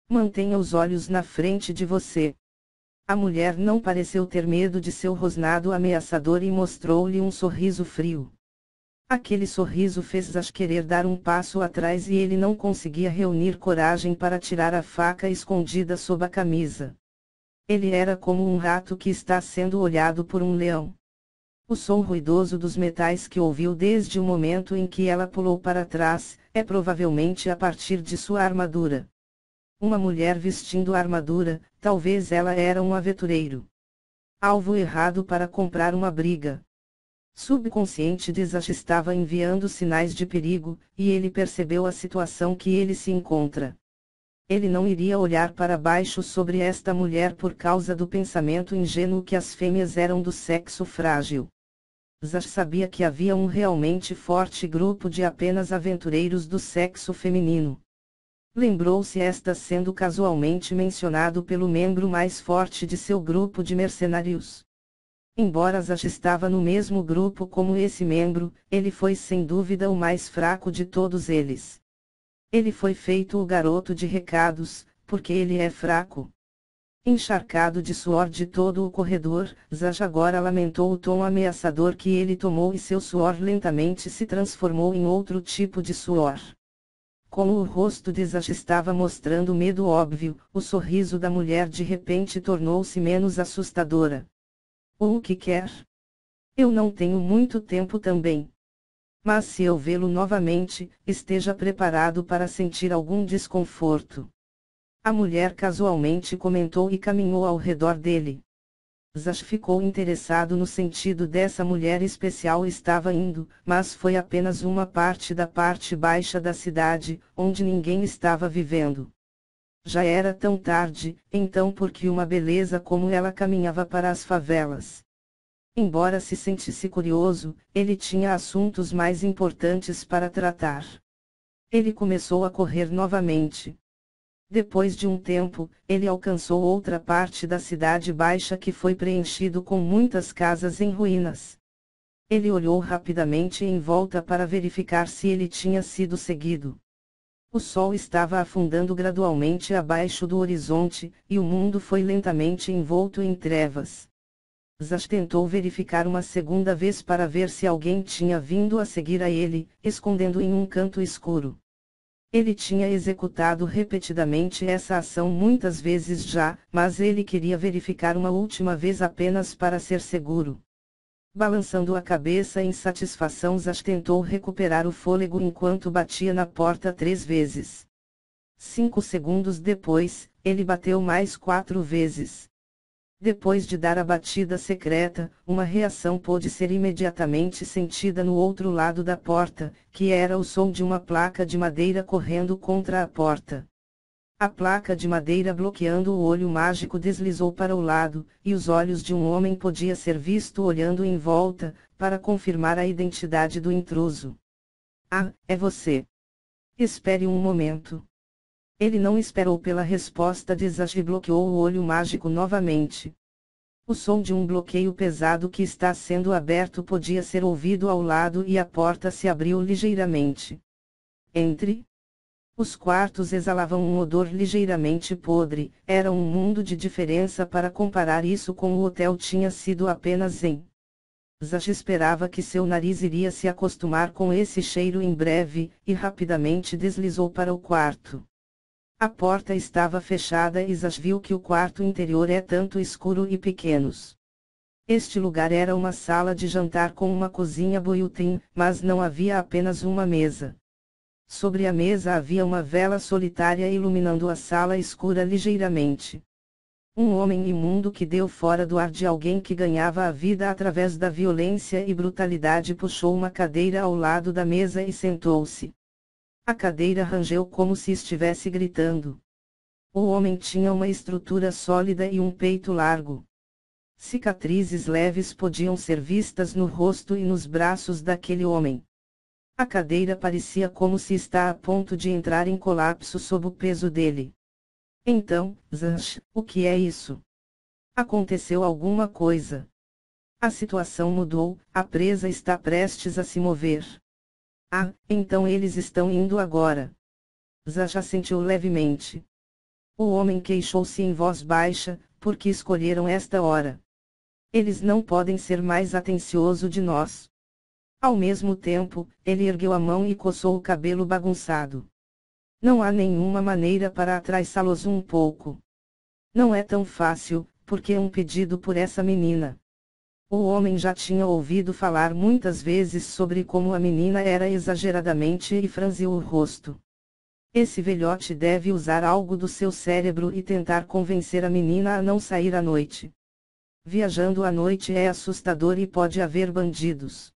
Mantenha os olhos na frente de você. A mulher não pareceu ter medo de seu rosnado ameaçador e mostrou-lhe um sorriso frio. Aquele sorriso fez Zash querer dar um passo atrás e ele não conseguia reunir coragem para tirar a faca escondida sob a camisa. Ele era como um rato que está sendo olhado por um leão. O som ruidoso dos metais que ouviu desde o momento em que ela pulou para trás, é provavelmente a partir de sua armadura. Uma mulher vestindo a armadura, talvez ela era um aventureiro. Alvo errado para comprar uma briga. Subconsciente de Zash estava enviando sinais de perigo, e ele percebeu a situação que ele se encontra. Ele não iria olhar para baixo sobre esta mulher por causa do pensamento ingênuo que as fêmeas eram do sexo frágil. Zash sabia que havia um realmente forte grupo de apenas aventureiros do sexo feminino. Lembrou-se esta sendo casualmente mencionado pelo membro mais forte de seu grupo de mercenários. Embora Zash estava no mesmo grupo como esse membro, ele foi sem dúvida o mais fraco de todos eles. Ele foi feito o garoto de recados, porque ele é fraco. Encharcado de suor de todo o corredor, Zash agora lamentou o tom ameaçador que ele tomou e seu suor lentamente se transformou em outro tipo de suor. Como o rosto de Zash estava mostrando medo óbvio, o sorriso da mulher de repente tornou-se menos assustadora. O que quer? Eu não tenho muito tempo também. Mas se eu vê-lo novamente, esteja preparado para sentir algum desconforto. A mulher casualmente comentou e caminhou ao redor dele. Zash ficou interessado no sentido dessa mulher especial estava indo, mas foi apenas uma parte da parte baixa da cidade, onde ninguém estava vivendo. Já era tão tarde, então por que uma beleza como ela caminhava para as favelas? Embora se sentisse curioso, ele tinha assuntos mais importantes para tratar. Ele começou a correr novamente. Depois de um tempo, ele alcançou outra parte da cidade baixa que foi preenchido com muitas casas em ruínas. Ele olhou rapidamente em volta para verificar se ele tinha sido seguido. O sol estava afundando gradualmente abaixo do horizonte, e o mundo foi lentamente envolto em trevas. Zash tentou verificar uma segunda vez para ver se alguém tinha vindo a seguir a ele, escondendo em um canto escuro. Ele tinha executado repetidamente essa ação muitas vezes já, mas ele queria verificar uma última vez apenas para ser seguro. Balançando a cabeça em satisfação, Zash tentou recuperar o fôlego enquanto batia na porta 3 vezes. 5 segundos depois, ele bateu mais 4 vezes. Depois de dar a batida secreta, uma reação pôde ser imediatamente sentida no outro lado da porta, que era o som de uma placa de madeira correndo contra a porta. A placa de madeira bloqueando o olho mágico deslizou para o lado, e os olhos de um homem podia ser visto olhando em volta, para confirmar a identidade do intruso. Ah, é você. Espere um momento. Ele não esperou pela resposta de Zash e bloqueou o olho mágico novamente. O som de um bloqueio pesado que está sendo aberto podia ser ouvido ao lado e a porta se abriu ligeiramente. Entre. Os quartos exalavam um odor ligeiramente podre, era um mundo de diferença para comparar isso com o hotel tinha sido apenas em. Zash esperava que seu nariz iria se acostumar com esse cheiro em breve, e rapidamente deslizou para o quarto. A porta estava fechada e Zash viu que o quarto interior é tanto escuro e pequenos. Este lugar era uma sala de jantar com uma cozinha built-in, mas não havia apenas uma mesa. Sobre a mesa havia uma vela solitária iluminando a sala escura ligeiramente. Um homem imundo que deu fora do ar de alguém que ganhava a vida através da violência e brutalidade puxou uma cadeira ao lado da mesa e sentou-se. A cadeira rangeu como se estivesse gritando. O homem tinha uma estrutura sólida e um peito largo. Cicatrizes leves podiam ser vistas no rosto e nos braços daquele homem. A cadeira parecia como se está a ponto de entrar em colapso sob o peso dele. Então, Zash, o que é isso? Aconteceu alguma coisa. A situação mudou, a presa está prestes a se mover. Ah, então eles estão indo agora. Zash assentiu levemente. O homem queixou-se em voz baixa, porque escolheram esta hora. Eles não podem ser mais atencioso de nós. Ao mesmo tempo, ele ergueu a mão e coçou o cabelo bagunçado. Não há nenhuma maneira para atraiçá-los um pouco. Não é tão fácil, porque é um pedido por essa menina. O homem já tinha ouvido falar muitas vezes sobre como a menina era exageradamente e franziu o rosto. Esse velhote deve usar algo do seu cérebro e tentar convencer a menina a não sair à noite. Viajando à noite é assustador e pode haver bandidos.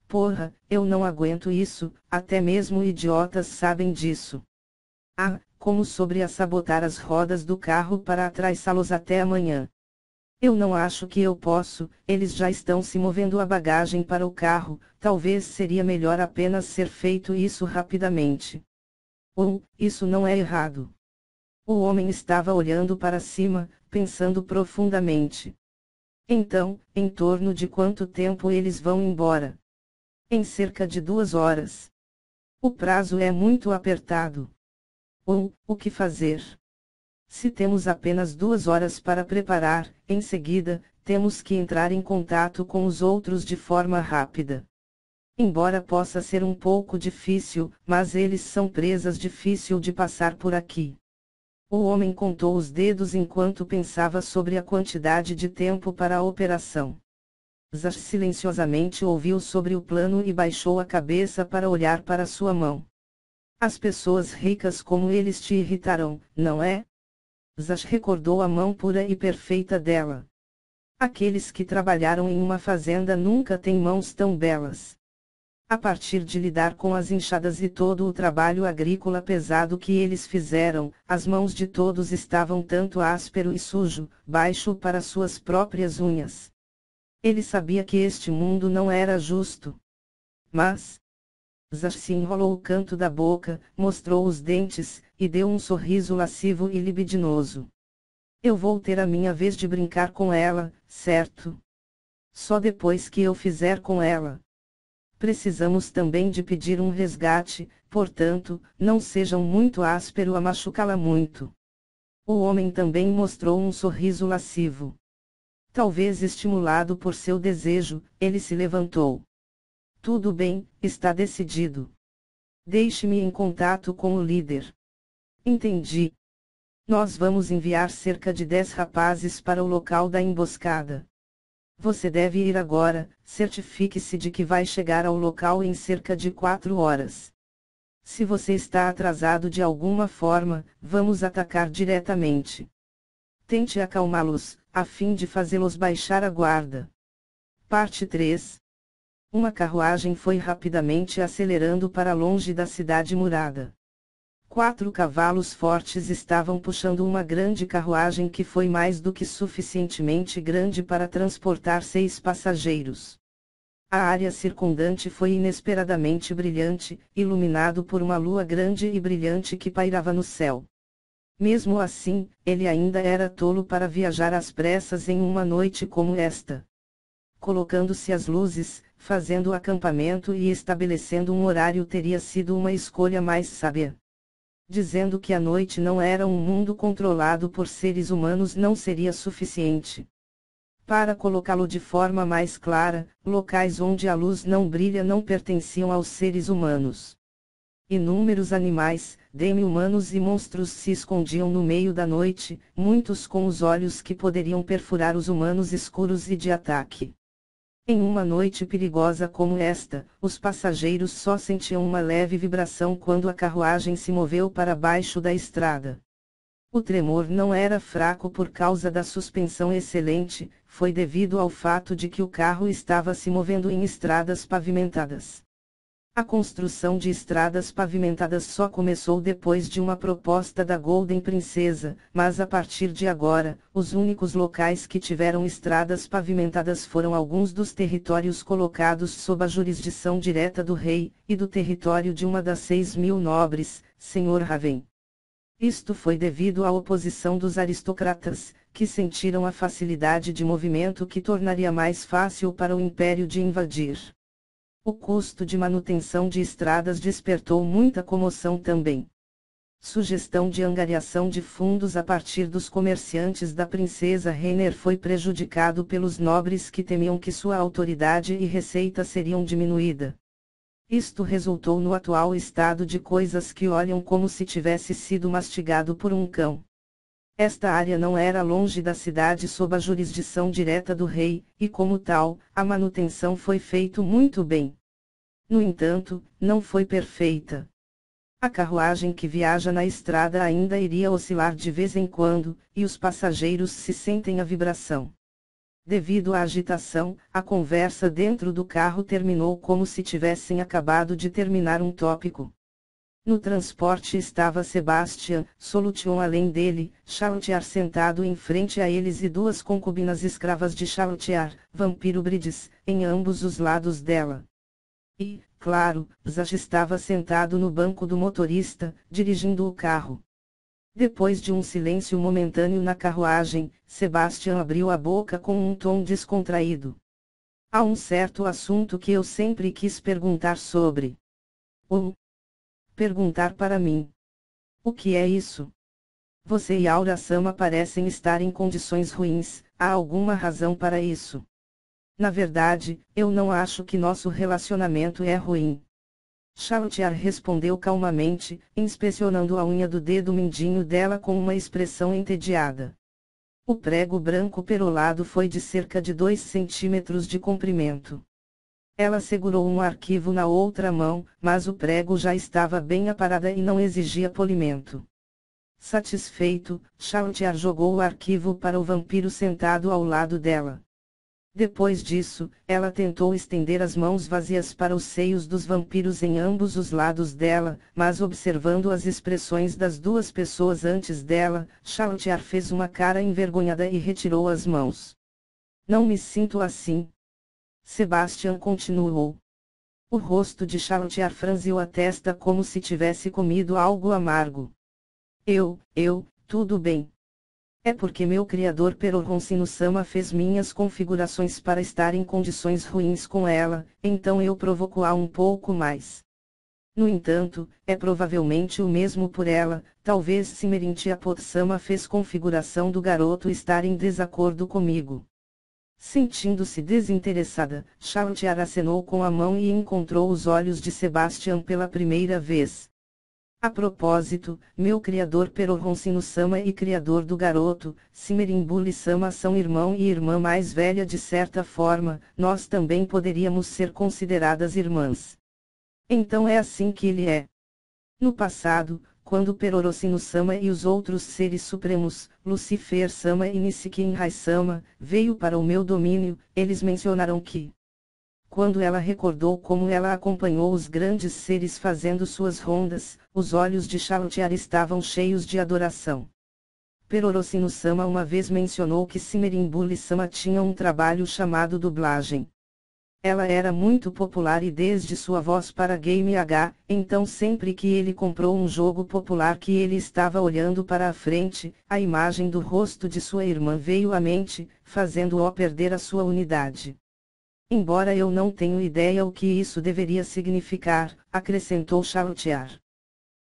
Porra, eu não aguento isso, até mesmo idiotas sabem disso. Ah, como sobre a sabotar as rodas do carro para atraiçá-los até amanhã. Eu não acho que eu posso, eles já estão se movendo a bagagem para o carro, talvez seria melhor apenas ser feito isso rapidamente. Isso não é errado. O homem estava olhando para cima, pensando profundamente. Então, em torno de quanto tempo eles vão embora? Em cerca de 2 horas. O prazo é muito apertado. O que fazer? Se temos apenas 2 horas para preparar, em seguida, temos que entrar em contato com os outros de forma rápida. Embora possa ser um pouco difícil, mas eles são presas difícil de passar por aqui. O homem contou os dedos enquanto pensava sobre a quantidade de tempo para a operação. Zash silenciosamente ouviu sobre o plano e baixou a cabeça para olhar para sua mão. As pessoas ricas como eles te irritarão, não é? Zash recordou a mão pura e perfeita dela. Aqueles que trabalharam em uma fazenda nunca têm mãos tão belas. A partir de lidar com as enxadas e todo o trabalho agrícola pesado que eles fizeram, as mãos de todos estavam tanto áspero e sujo, baixo para suas próprias unhas. Ele sabia que este mundo não era justo. Mas Zash se enrolou o canto da boca, mostrou os dentes, e deu um sorriso lascivo e libidinoso. Eu vou ter a minha vez de brincar com ela, certo? Só depois que eu fizer com ela. Precisamos também de pedir um resgate, portanto, não sejam muito áspero a machucá-la muito. O homem também mostrou um sorriso lascivo. Talvez estimulado por seu desejo, ele se levantou. Tudo bem, está decidido. Deixe-me em contato com o líder. Entendi. Nós vamos enviar cerca de 10 rapazes para o local da emboscada. Você deve ir agora, certifique-se de que vai chegar ao local em cerca de 4 horas. Se você está atrasado de alguma forma, vamos atacar diretamente. Tente acalmá-los, a fim de fazê-los baixar a guarda. Parte 3. Uma carruagem foi rapidamente acelerando para longe da cidade murada. 4 cavalos fortes estavam puxando uma grande carruagem que foi mais do que suficientemente grande para transportar 6 passageiros. A área circundante foi inesperadamente brilhante, iluminado por uma lua grande e brilhante que pairava no céu. Mesmo assim, ele ainda era tolo para viajar às pressas em uma noite como esta. Colocando-se as luzes, fazendo acampamento e estabelecendo um horário teria sido uma escolha mais sábia. Dizendo que a noite não era um mundo controlado por seres humanos não seria suficiente. Para colocá-lo de forma mais clara, locais onde a luz não brilha não pertenciam aos seres humanos. Inúmeros animais, demi-humanos e monstros se escondiam no meio da noite, muitos com os olhos que poderiam perfurar os humanos escuros e de ataque. Em uma noite perigosa como esta, os passageiros só sentiam uma leve vibração quando a carruagem se moveu para baixo da estrada. O tremor não era fraco por causa da suspensão excelente, foi devido ao fato de que o carro estava se movendo em estradas pavimentadas. A construção de estradas pavimentadas só começou depois de uma proposta da Golden Princesa, mas a partir de agora, os únicos locais que tiveram estradas pavimentadas foram alguns dos territórios colocados sob a jurisdição direta do rei, e do território de uma das 6.000 nobres, Sr. Raven. Isto foi devido à oposição dos aristocratas, que sentiram a facilidade de movimento que tornaria mais fácil para o império de invadir. O custo de manutenção de estradas despertou muita comoção também. Sugestão de angariação de fundos a partir dos comerciantes da princesa Rainer foi prejudicado pelos nobres que temiam que sua autoridade e receita seriam diminuída. Isto resultou no atual estado de coisas que olham como se tivesse sido mastigado por um cão. Esta área não era longe da cidade sob a jurisdição direta do rei, e como tal, a manutenção foi feita muito bem. No entanto, não foi perfeita. A carruagem que viaja na estrada ainda iria oscilar de vez em quando, e os passageiros se sentem a vibração. Devido à agitação, a conversa dentro do carro terminou como se tivessem acabado de terminar um tópico. No transporte estava Sebastian, Solution além dele, Chautiar sentado em frente a eles e duas concubinas escravas de Chautiar, Vampiro Brides, em ambos os lados dela. E, claro, Zach estava sentado no banco do motorista, dirigindo o carro. Depois de um silêncio momentâneo na carruagem, Sebastian abriu a boca com um tom descontraído. Há um certo assunto que eu sempre quis perguntar sobre. Perguntar para mim. O que é isso? Você e Aura-sama parecem estar em condições ruins, há alguma razão para isso? Na verdade, eu não acho que nosso relacionamento é ruim. Chautiar respondeu calmamente, inspecionando a unha do dedo mindinho dela com uma expressão entediada. O prego branco perolado foi de cerca de 2 centímetros de comprimento. Ela segurou um arquivo na outra mão, mas o prego já estava bem aparado e não exigia polimento. Satisfeito, Chautiar jogou o arquivo para o vampiro sentado ao lado dela. Depois disso, ela tentou estender as mãos vazias para os seios dos vampiros em ambos os lados dela, mas observando as expressões das duas pessoas antes dela, Chautiar fez uma cara envergonhada e retirou as mãos. Não me sinto assim. Sebastian continuou. O rosto de Chautiar franziu a testa como se tivesse comido algo amargo. Tudo bem. É porque meu criador Peroronsino-sama fez minhas configurações para estar em condições ruins com ela, então eu provoco-a um pouco mais. No entanto, é provavelmente o mesmo por ela, talvez Simerintia-sama fez configuração do garoto estar em desacordo comigo. Sentindo-se desinteressada, Chautiar acenou com a mão e encontrou os olhos de Sebastian pela primeira vez. A propósito, meu criador Peroronsino-sama e criador do garoto, Simerimbuli-sama são irmão e irmã mais velha de certa forma, nós também poderíamos ser consideradas irmãs. Então é assim que ele é. No passado, quando Peroronsino-sama e os outros seres supremos, Lucifer-sama e Nichiken-Rai-sama, veio para o meu domínio, eles mencionaram que, quando ela recordou como ela acompanhou os grandes seres fazendo suas rondas, os olhos de Chautiar estavam cheios de adoração. Peroronsino-sama uma vez mencionou que Simerimbuli-sama tinha um trabalho chamado dublagem. Ela era muito popular e desde sua voz para Game H, então sempre que ele comprou um jogo popular que ele estava olhando para a frente, a imagem do rosto de sua irmã veio à mente, fazendo-o perder a sua unidade. Embora eu não tenha ideia o que isso deveria significar, acrescentou Chautiar.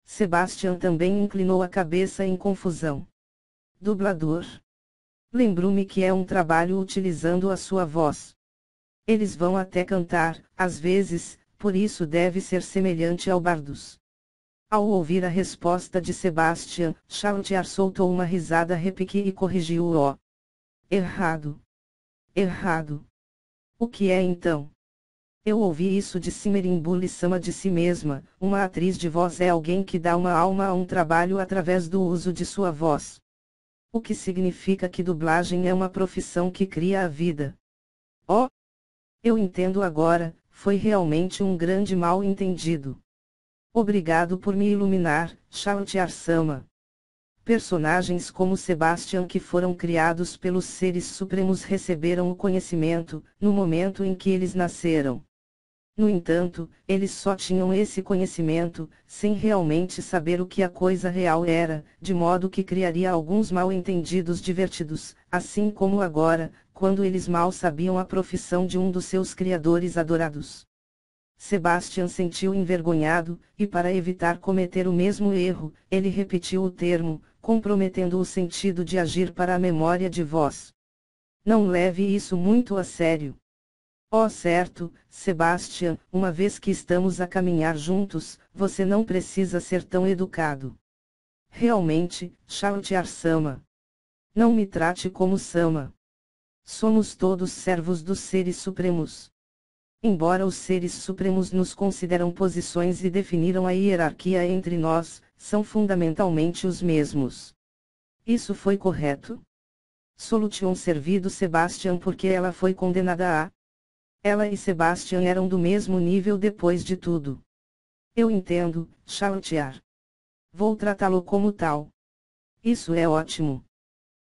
Sebastian também inclinou a cabeça em confusão. Dublador. Lembro-me que é um trabalho utilizando a sua voz. Eles vão até cantar, às vezes, por isso deve ser semelhante ao Bardus. Ao ouvir a resposta de Sebastian, Chautiar soltou uma risada repique e corrigiu-o. Errado. Errado. O que é então? Eu ouvi isso de Simerimbuli-sama de si mesma, uma atriz de voz é alguém que dá uma alma a um trabalho através do uso de sua voz. O que significa que dublagem é uma profissão que cria a vida. Oh! Eu entendo agora, foi realmente um grande mal-entendido. Obrigado por me iluminar, Chautiar-sama. Personagens como Sebastian que foram criados pelos seres supremos receberam o conhecimento, no momento em que eles nasceram. No entanto, eles só tinham esse conhecimento, sem realmente saber o que a coisa real era, de modo que criaria alguns mal-entendidos divertidos, assim como agora, quando eles mal sabiam a profissão de um dos seus criadores adorados. Sebastian sentiu envergonhado, e para evitar cometer o mesmo erro, ele repetiu o termo, comprometendo o sentido de agir para a memória de vós. Não leve isso muito a sério. Oh certo, Sebastian, uma vez que estamos a caminhar juntos, você não precisa ser tão educado. Realmente, Chautiar-sama. Não me trate como Sama. Somos todos servos dos seres supremos. Embora os seres supremos nos consideram posições e definiram a hierarquia entre nós, são fundamentalmente os mesmos. Isso foi correto? Solution servido Sebastian porque ela foi condenada a... Ela e Sebastian eram do mesmo nível depois de tudo. Eu entendo, Chautiar. Vou tratá-lo como tal. Isso é ótimo.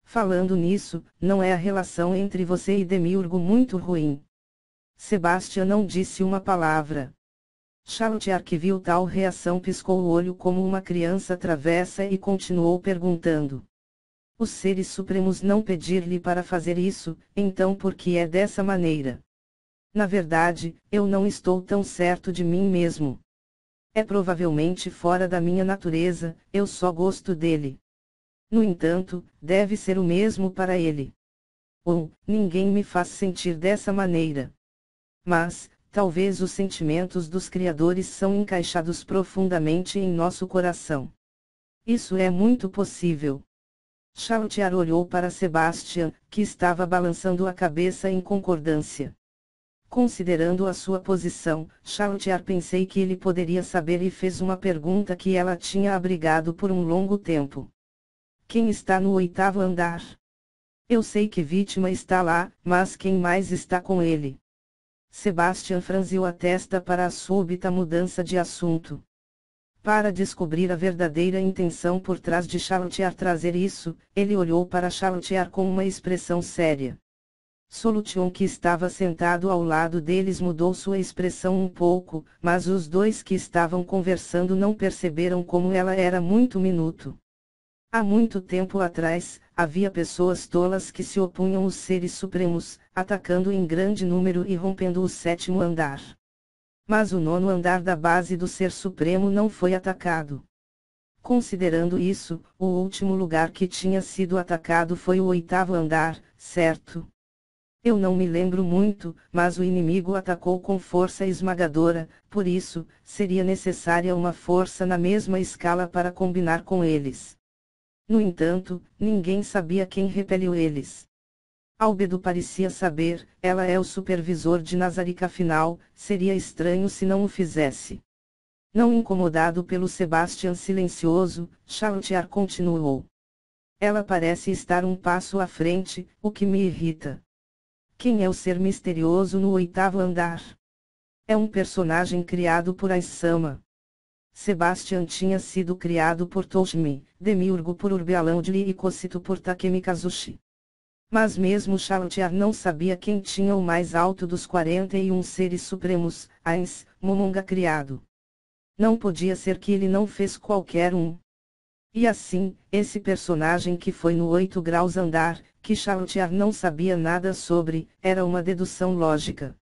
Falando nisso, não é a relação entre você e Demiurgo muito ruim? Sebastian não disse uma palavra. Chautiar, que viu tal reação, piscou o olho como uma criança travessa e continuou perguntando. Os seres supremos não pedir-lhe para fazer isso, então por que é dessa maneira? Na verdade, eu não estou tão certo de mim mesmo. É provavelmente fora da minha natureza, eu só gosto dele. No entanto, deve ser o mesmo para ele. Ninguém me faz sentir dessa maneira. Mas, talvez os sentimentos dos criadores são encaixados profundamente em nosso coração. Isso é muito possível. Chautiar olhou para Sebastian, que estava balançando a cabeça em concordância. Considerando a sua posição, Chautiar pensei que ele poderia saber e fez uma pergunta que ela tinha abrigado por um longo tempo. Quem está no 8º andar? Eu sei que Vítima está lá, mas quem mais está com ele? Sebastian franziu a testa para a súbita mudança de assunto. Para descobrir a verdadeira intenção por trás de Chautiar trazer isso, ele olhou para Chautiar com uma expressão séria. Solution, que estava sentado ao lado deles, mudou sua expressão um pouco, mas os dois que estavam conversando não perceberam como ela era muito minuto. Há muito tempo atrás, havia pessoas tolas que se opunham aos seres supremos, atacando em grande número e rompendo o 7º andar. Mas o 9º andar da base do Ser Supremo não foi atacado. Considerando isso, o último lugar que tinha sido atacado foi o 8º andar, certo? Eu não me lembro muito, mas o inimigo atacou com força esmagadora, por isso, seria necessária uma força na mesma escala para combinar com eles. No entanto, ninguém sabia quem repeliu eles. Albedo parecia saber, ela é o supervisor de Nazarick, afinal, seria estranho se não o fizesse. Não incomodado pelo Sebastian silencioso, Chautiar continuou. Ela parece estar um passo à frente, o que me irrita. Quem é o ser misterioso no 8º andar? É um personagem criado por Aes-sama. Sebastian tinha sido criado por Toshimi, Demiurgo por Urbealaudli e Cocito por Takemi Kazushi. Mas mesmo Chautiar não sabia quem tinha o mais alto dos 41 seres supremos, Aes, Momonga criado. Não podia ser que ele não fez qualquer um. E assim, esse personagem que foi no 8 graus andar, que Chautiar não sabia nada sobre, era uma dedução lógica.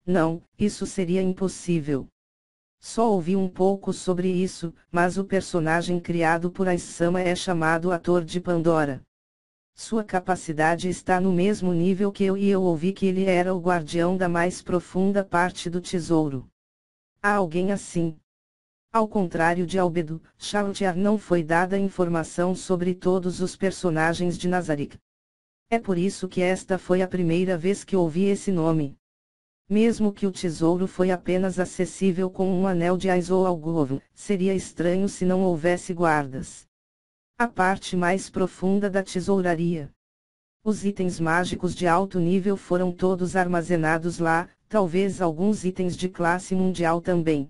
Não, isso seria impossível. Só ouvi um pouco sobre isso, mas o personagem criado por Aes-sama é chamado Ator de Pandora. Sua capacidade está no mesmo nível que eu, e eu ouvi que ele era o guardião da mais profunda parte do tesouro. Há alguém assim? Ao contrário de Albedo, Chautiar não foi dada informação sobre todos os personagens de Nazarick. É por isso que esta foi a primeira vez que ouvi esse nome. Mesmo que o tesouro foi apenas acessível com um anel de Aes ou algo, seria estranho se não houvesse guardas. A parte mais profunda da tesouraria. Os itens mágicos de alto nível foram todos armazenados lá, talvez alguns itens de classe mundial também.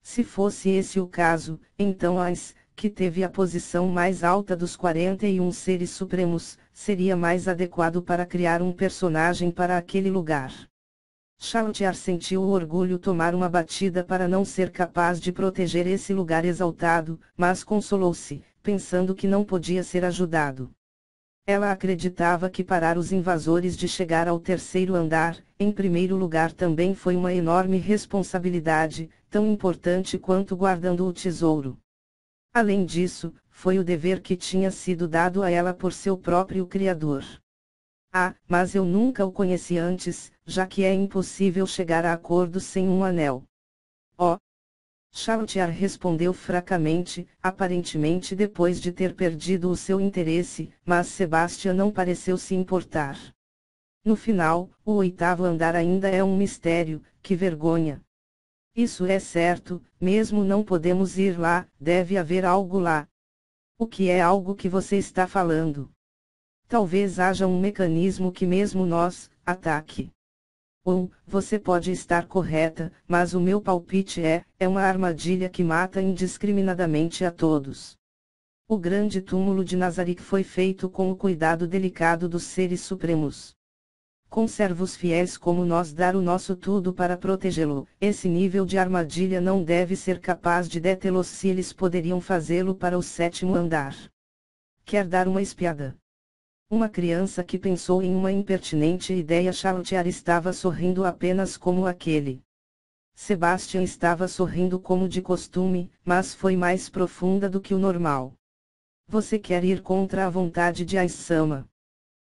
Se fosse esse o caso, então Aes, que teve a posição mais alta dos 41 seres supremos, seria mais adequado para criar um personagem para aquele lugar. Chautiar sentiu o orgulho tomar uma batida para não ser capaz de proteger esse lugar exaltado, mas consolou-se, pensando que não podia ser ajudado. Ela acreditava que parar os invasores de chegar ao terceiro andar, em primeiro lugar, também foi uma enorme responsabilidade, tão importante quanto guardando o tesouro. Além disso, foi o dever que tinha sido dado a ela por seu próprio Criador. Ah, mas eu nunca o conheci antes, já que é impossível chegar a acordo sem um anel. Oh! Chautiar respondeu fracamente, aparentemente depois de ter perdido o seu interesse, mas Sebastian não pareceu se importar. No final, o oitavo andar ainda é um mistério, que vergonha. Isso é certo, mesmo não podemos ir lá, deve haver algo lá. O que é algo que você está falando? Talvez haja um mecanismo que mesmo nós, ataque. Você pode estar correta, mas o meu palpite é uma armadilha que mata indiscriminadamente a todos. O grande túmulo de Nazarick foi feito com o cuidado delicado dos seres supremos. Com servos fiéis como nós dar o nosso tudo para protegê-lo, esse nível de armadilha não deve ser capaz de detê-los se eles poderiam fazê-lo para o sétimo andar. Quer dar uma espiada? Uma criança que pensou em uma impertinente ideia. Chautiar estava sorrindo apenas como aquele. Sebastian estava sorrindo como de costume, mas foi mais profunda do que o normal. Você quer ir contra a vontade de Aissama?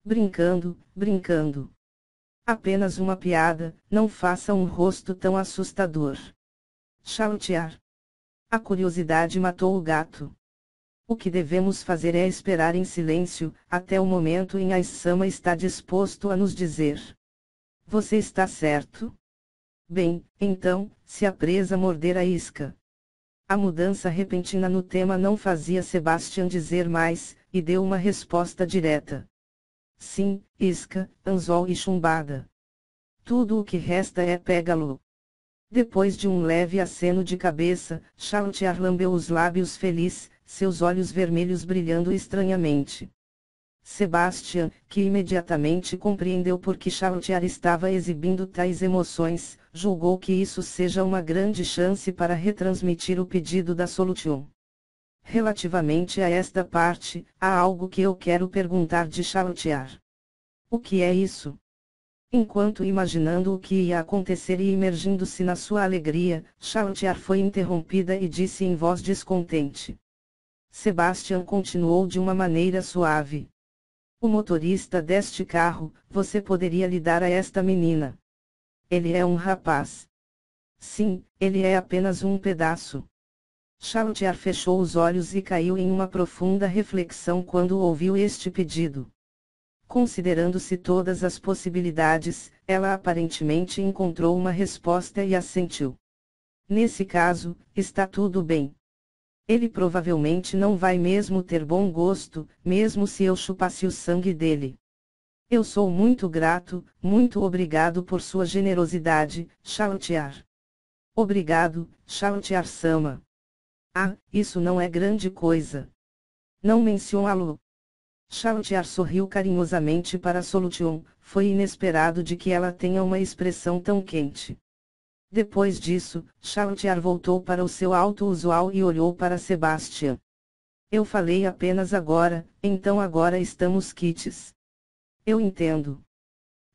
Brincando, brincando. Apenas uma piada, não faça um rosto tão assustador. Chautiar. A curiosidade matou o gato. O que devemos fazer é esperar em silêncio, até o momento em que Aissama está disposto a nos dizer. Você está certo? Bem, então, se a presa morder a isca. A mudança repentina no tema não fazia Sebastian dizer mais, e deu uma resposta direta. Sim, isca, anzol e chumbada. Tudo o que resta é pegá-lo. Depois de um leve aceno de cabeça, Chautiar lambeu os lábios feliz, seus olhos vermelhos brilhando estranhamente. Sebastian, que imediatamente compreendeu por que Chautiar estava exibindo tais emoções, julgou que isso seja uma grande chance para retransmitir o pedido da Solution. Relativamente a esta parte, há algo que eu quero perguntar de Chautiar. O que é isso? Enquanto imaginando o que ia acontecer e imergindo-se na sua alegria, Chautiar foi interrompida e disse em voz descontente. Sebastian continuou de uma maneira suave. O motorista deste carro, você poderia lhe dar a esta menina. Ele é um rapaz. Sim, ele é apenas um pedaço. Chautiar fechou os olhos e caiu em uma profunda reflexão quando ouviu este pedido. Considerando-se todas as possibilidades, ela aparentemente encontrou uma resposta e assentiu. Nesse caso, está tudo bem. Ele provavelmente não vai mesmo ter bom gosto, mesmo se eu chupasse o sangue dele. Eu sou muito grato, muito obrigado por sua generosidade, Chautiar. Obrigado, Chautiar-sama. Ah, isso não é grande coisa. Não mencioná-lo. Chautiar sorriu carinhosamente para Solution, foi inesperado de que ela tenha uma expressão tão quente. Depois disso, Chautiar voltou para o seu alto usual e olhou para Sebastian. Eu falei apenas agora, então agora estamos quites. Eu entendo.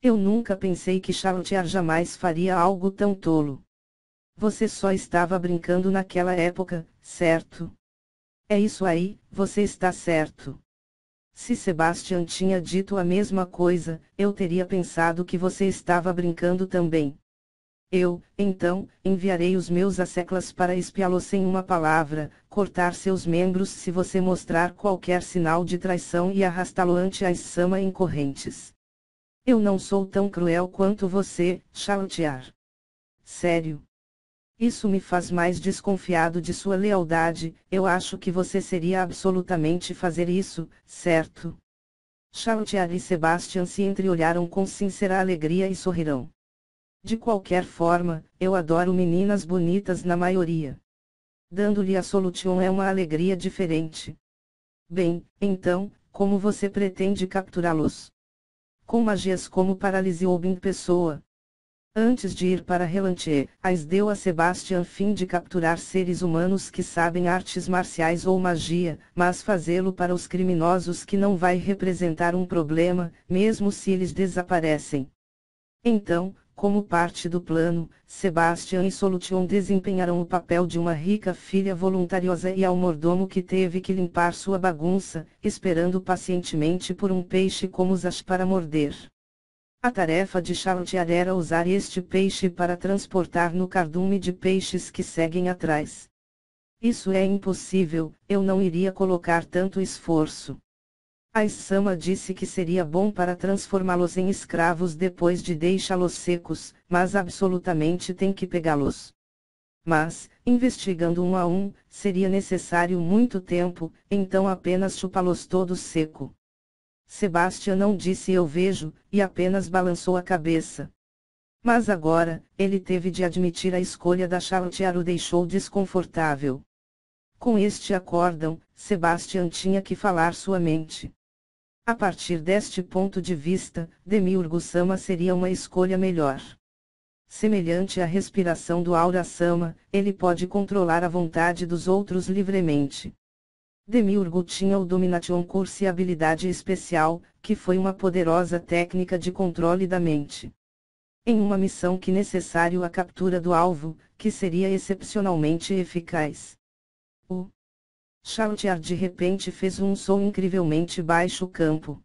Eu nunca pensei que Chautiar jamais faria algo tão tolo. Você só estava brincando naquela época, certo? É isso aí, você está certo. Se Sebastian tinha dito a mesma coisa, eu teria pensado que você estava brincando também. Eu, então, enviarei os meus asseclas para espiá-lo sem uma palavra, cortar seus membros se você mostrar qualquer sinal de traição e arrastá-lo ante Aissama em correntes. Eu não sou tão cruel quanto você, Chautiar. Sério. Isso me faz mais desconfiado de sua lealdade. Eu acho que você seria absolutamente fazer isso, certo? Chautiar e Sebastian se entreolharam com sincera alegria e sorriram. De qualquer forma, eu adoro meninas bonitas na maioria. Dando-lhe a Solution é uma alegria diferente. Bem, então, como você pretende capturá-los? Com magias como paralisia ou em pessoa? Antes de ir para Relantier, Ais deu a Sebastian fim de capturar seres humanos que sabem artes marciais ou magia, mas fazê-lo para os criminosos que não vai representar um problema, mesmo se eles desaparecem. Então, como parte do plano, Sebastian e Solution desempenharam o papel de uma rica filha voluntariosa e ao mordomo que teve que limpar sua bagunça, esperando pacientemente por um peixe como Zash para morder. A tarefa de Charlotier era usar este peixe para transportar no cardume de peixes que seguem atrás. Isso é impossível, eu não iria colocar tanto esforço. Ais-sama disse que seria bom para transformá-los em escravos depois de deixá-los secos, mas absolutamente tem que pegá-los. Mas, investigando um a um, seria necessário muito tempo, então apenas chupá-los todos seco. Sebastian não disse eu vejo, e apenas balançou a cabeça. Mas agora, ele teve de admitir a escolha da Charlotier o deixou desconfortável. Com este acórdão, Sebastian tinha que falar sua mente. A partir deste ponto de vista, Demiurgo-sama seria uma escolha melhor. Semelhante à respiração do Aura-sama, ele pode controlar a vontade dos outros livremente. Demiurgo tinha o Domination Curse habilidade especial, que foi uma poderosa técnica de controle da mente. Em uma missão que necessário a captura do alvo, que seria excepcionalmente eficaz. O Charlotier de repente fez um som incrivelmente baixo campo.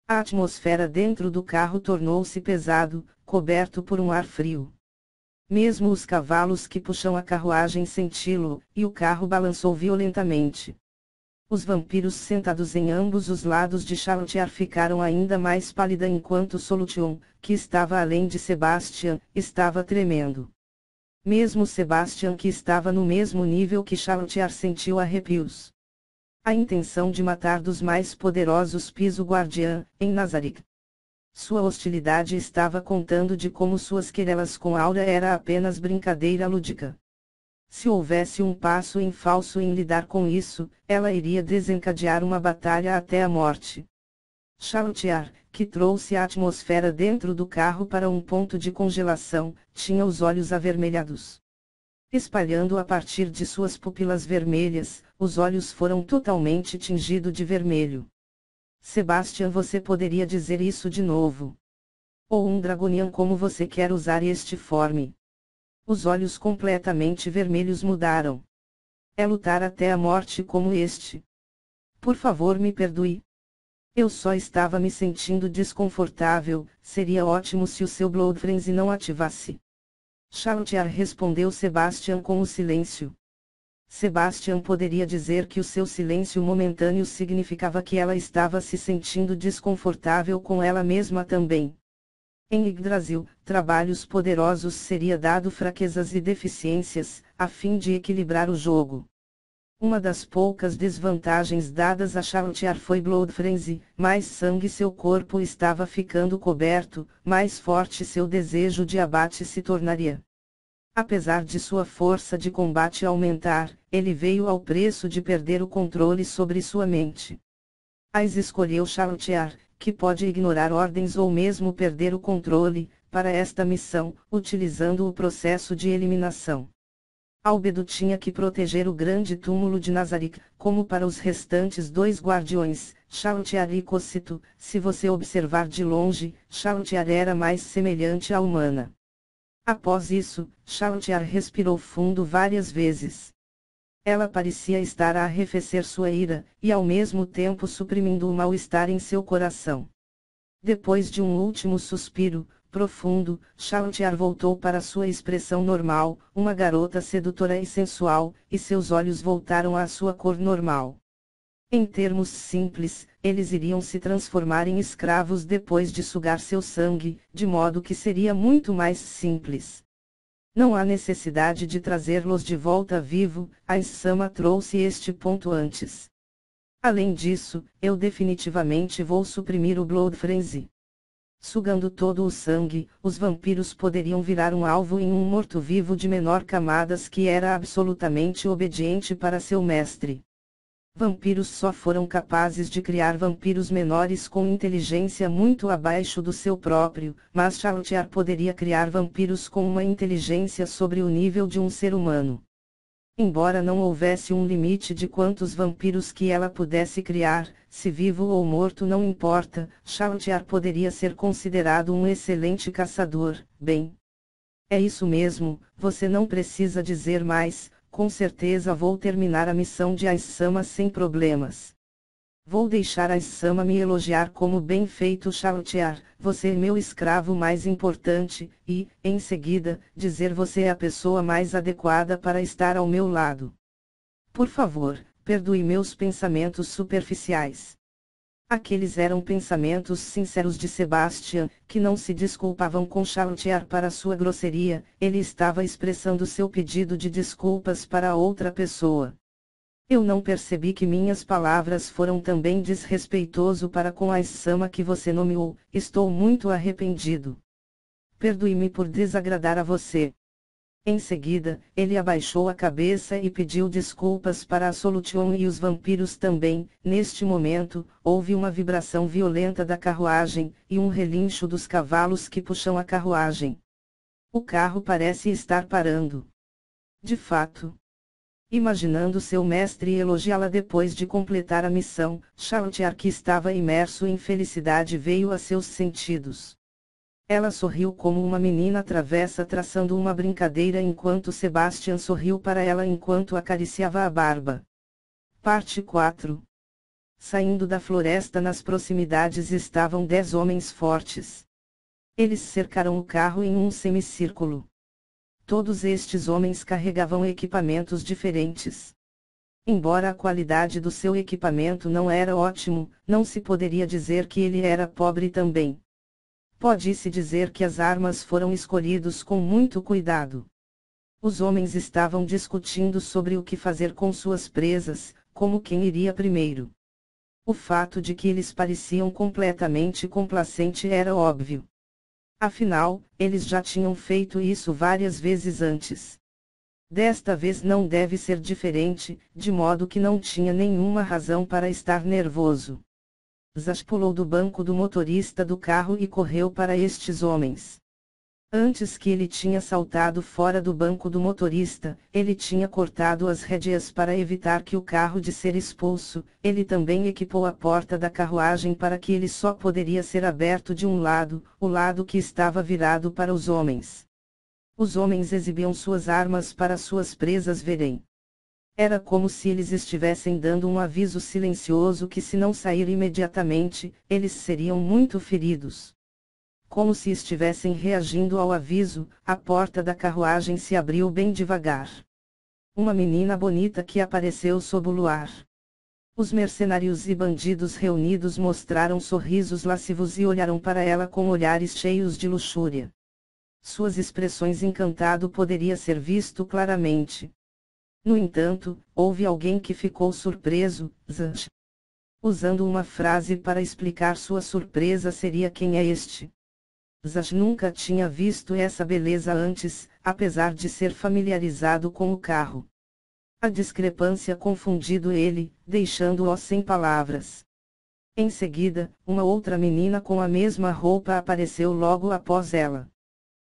A atmosfera dentro do carro tornou-se pesado, coberto por um ar frio. Mesmo os cavalos que puxam a carruagem senti-lo, e o carro balançou violentamente. Os vampiros sentados em ambos os lados de Charlotier ficaram ainda mais pálida enquanto Solution, que estava além de Sebastian, estava tremendo. Mesmo Sebastian que estava no mesmo nível que Charlotier sentiu arrepios. A intenção de matar dos mais poderosos Piso Guardiã, em Nazarick. Sua hostilidade estava contando de como suas querelas com Aura era apenas brincadeira lúdica. Se houvesse um passo em falso em lidar com isso, ela iria desencadear uma batalha até a morte. Charlotier, que trouxe a atmosfera dentro do carro para um ponto de congelação, tinha os olhos avermelhados. Espalhando a partir de suas pupilas vermelhas, os olhos foram totalmente tingidos de vermelho. Sebastian, você poderia dizer isso de novo? Ou um Dragonian como você quer usar este forme? Os olhos completamente vermelhos mudaram. É lutar até a morte como este. Por favor, me perdoe. Eu só estava me sentindo desconfortável, seria ótimo se o seu Blood Frenzy não ativasse. Charlotier respondeu Sebastian com o silêncio. Sebastian poderia dizer que o seu silêncio momentâneo significava que ela estava se sentindo desconfortável com ela mesma também. Em Yggdrasil, trabalhos poderosos seria dado fraquezas e deficiências, a fim de equilibrar o jogo. Uma das poucas desvantagens dadas a Charlotier foi Blood Frenzy, mais sangue seu corpo estava ficando coberto, mais forte seu desejo de abate se tornaria. Apesar de sua força de combate aumentar, ele veio ao preço de perder o controle sobre sua mente. Ais escolheu Charlotier, que pode ignorar ordens ou mesmo perder o controle, para esta missão, utilizando o processo de eliminação. Albedo tinha que proteger o grande túmulo de Nazarick, como para os restantes dois guardiões, Charlotier e Cossito. Se você observar de longe, Charlotier era mais semelhante à humana. Após isso, Charlotier respirou fundo várias vezes. Ela parecia estar a arrefecer sua ira, e ao mesmo tempo suprimindo o mal-estar em seu coração. Depois de um último suspiro, profundo, Charlotier voltou para sua expressão normal, uma garota sedutora e sensual, e seus olhos voltaram à sua cor normal. Em termos simples, eles iriam se transformar em escravos depois de sugar seu sangue, de modo que seria muito mais simples. Não há necessidade de trazê-los de volta vivo, Ais-sama trouxe este ponto antes. Além disso, eu definitivamente vou suprimir o Blood Frenzy. Sugando todo o sangue, os vampiros poderiam virar um alvo em um morto-vivo de menor camadas que era absolutamente obediente para seu mestre. Vampiros só foram capazes de criar vampiros menores com inteligência muito abaixo do seu próprio, mas Chaltiar poderia criar vampiros com uma inteligência sobre o nível de um ser humano. Embora não houvesse um limite de quantos vampiros que ela pudesse criar, se vivo ou morto não importa, Chaltiar poderia ser considerado um excelente caçador. Bem, é isso mesmo, você não precisa dizer mais. Com certeza vou terminar a missão de Aes-sama sem problemas. Vou deixar Aes-sama me elogiar como bem feito Chaltiar, você é meu escravo mais importante, e, em seguida, dizer você é a pessoa mais adequada para estar ao meu lado. Por favor, perdoe meus pensamentos superficiais. Aqueles eram pensamentos sinceros de Sebastian, que não se desculpavam com Chaltiar para sua grosseria, ele estava expressando seu pedido de desculpas para outra pessoa. Eu não percebi que minhas palavras foram também desrespeitoso para com a Aes-sama que você nomeou, estou muito arrependido. Perdoe-me por desagradar a você. Em seguida, ele abaixou a cabeça e pediu desculpas para a Solution e os vampiros também. Neste momento, houve uma vibração violenta da carruagem, e um relincho dos cavalos que puxam a carruagem. O carro parece estar parando. De fato. Imaginando seu mestre elogiá-la depois de completar a missão, Chaltiar, que estava imerso em felicidade, veio a seus sentidos. Ela sorriu como uma menina travessa traçando uma brincadeira enquanto Sebastian sorriu para ela enquanto acariciava a barba. Parte 4. Saindo da floresta nas proximidades estavam 10 homens fortes. Eles cercaram o carro em um semicírculo. Todos estes homens carregavam equipamentos diferentes. Embora a qualidade do seu equipamento não era ótimo, não se poderia dizer que ele era pobre também. Pode-se dizer que as armas foram escolhidas com muito cuidado. Os homens estavam discutindo sobre o que fazer com suas presas, como quem iria primeiro. O fato de que eles pareciam completamente complacentes era óbvio. Afinal, eles já tinham feito isso várias vezes antes. Desta vez não deve ser diferente, de modo que não tinha nenhuma razão para estar nervoso. Zash pulou do banco do motorista do carro e correu para estes homens. Antes que ele tinha saltado fora do banco do motorista, ele tinha cortado as rédeas para evitar que o carro de ser expulso. Ele também equipou a porta da carruagem para que ele só poderia ser aberto de um lado, o lado que estava virado para os homens. Os homens exibiam suas armas para suas presas verem. Era como se eles estivessem dando um aviso silencioso que, se não sair imediatamente, eles seriam muito feridos. Como se estivessem reagindo ao aviso, a porta da carruagem se abriu bem devagar. Uma menina bonita que apareceu sob o luar. Os mercenários e bandidos reunidos mostraram sorrisos lascivos e olharam para ela com olhares cheios de luxúria. Suas expressões encantado poderia ser visto claramente. No entanto, houve alguém que ficou surpreso. Zash. Usando uma frase para explicar sua surpresa seria: quem é este? Zash nunca tinha visto essa beleza antes, apesar de ser familiarizado com o carro. A discrepância confundiu ele, deixando-o sem palavras. Em seguida, uma outra menina com a mesma roupa apareceu logo após ela.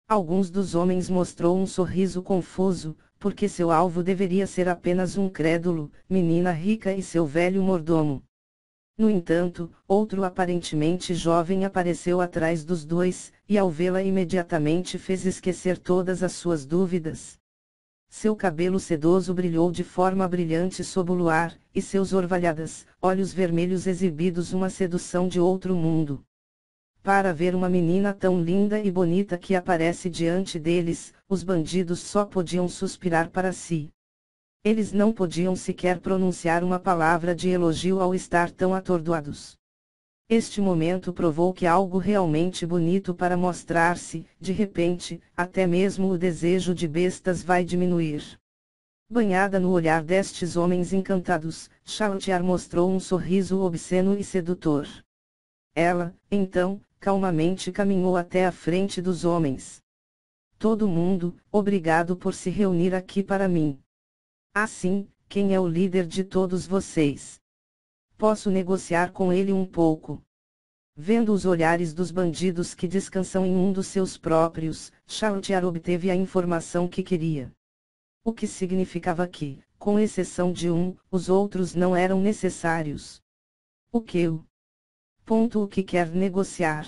Alguns dos homens mostrou um sorriso confuso, porque seu alvo deveria ser apenas um crédulo, menina rica e seu velho mordomo. No entanto, outro aparentemente jovem apareceu atrás dos dois, e ao vê-la imediatamente fez esquecer todas as suas dúvidas. Seu cabelo sedoso brilhou de forma brilhante sob o luar, e seus orvalhados, olhos vermelhos exibidos uma sedução de outro mundo. Para ver uma menina tão linda e bonita que aparece diante deles, os bandidos só podiam suspirar para si. Eles não podiam sequer pronunciar uma palavra de elogio ao estar tão atordoados. Este momento provou que algo realmente bonito para mostrar-se, de repente, até mesmo o desejo de bestas vai diminuir. Banhada no olhar destes homens encantados, Chaltiar mostrou um sorriso obsceno e sedutor. Ela, então, calmamente caminhou até a frente dos homens. Todo mundo, obrigado por se reunir aqui para mim. Assim, quem é o líder de todos vocês? Posso negociar com ele um pouco. Vendo os olhares dos bandidos que descansam em um dos seus próprios, Chautiar obteve a informação que queria. O que significava que, com exceção de um, os outros não eram necessários. O que quer negociar?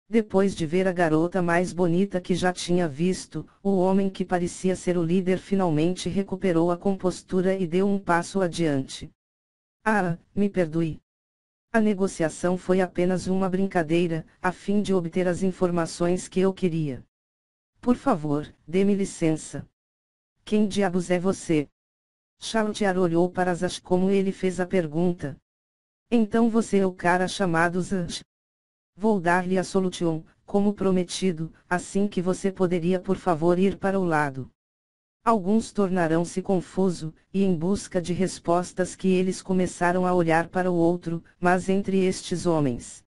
Depois de ver a garota mais bonita que já tinha visto, o homem que parecia ser o líder finalmente recuperou a compostura e deu um passo adiante. Ah, me perdoe. A negociação foi apenas uma brincadeira, a fim de obter as informações que eu queria. Por favor, dê-me licença. Quem diabos é você? Chautiar olhou para Zash como ele fez a pergunta. Então você é o cara chamado Zash. Vou dar-lhe a solution, como prometido, assim que você poderia por favor ir para o lado. Alguns tornarão-se confuso, e em busca de respostas que eles começaram a olhar para o outro, mas entre estes homens.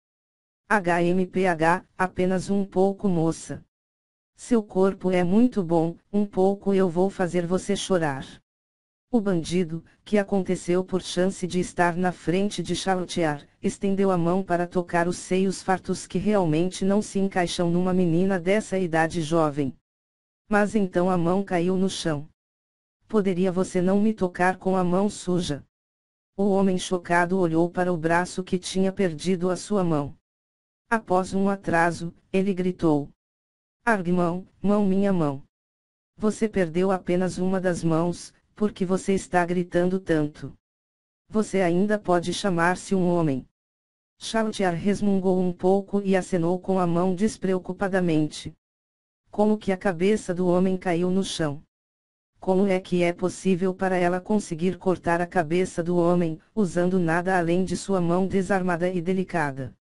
HMPH, apenas um pouco moça. Seu corpo é muito bom, um pouco eu vou fazer você chorar. O bandido, que aconteceu por chance de estar na frente de Chautiar, estendeu a mão para tocar os seios fartos que realmente não se encaixam numa menina dessa idade jovem. Mas então a mão caiu no chão. Poderia você não me tocar com a mão suja? O homem chocado olhou para o braço que tinha perdido a sua mão. Após um atraso, ele gritou. Argue mão, minha mão. Você perdeu apenas uma das mãos, porque você está gritando tanto. Você ainda pode chamar-se um homem. Chautiar resmungou um pouco e acenou com a mão despreocupadamente. Como que a cabeça do homem caiu no chão? Como é que é possível para ela conseguir cortar a cabeça do homem, usando nada além de sua mão desarmada e delicada?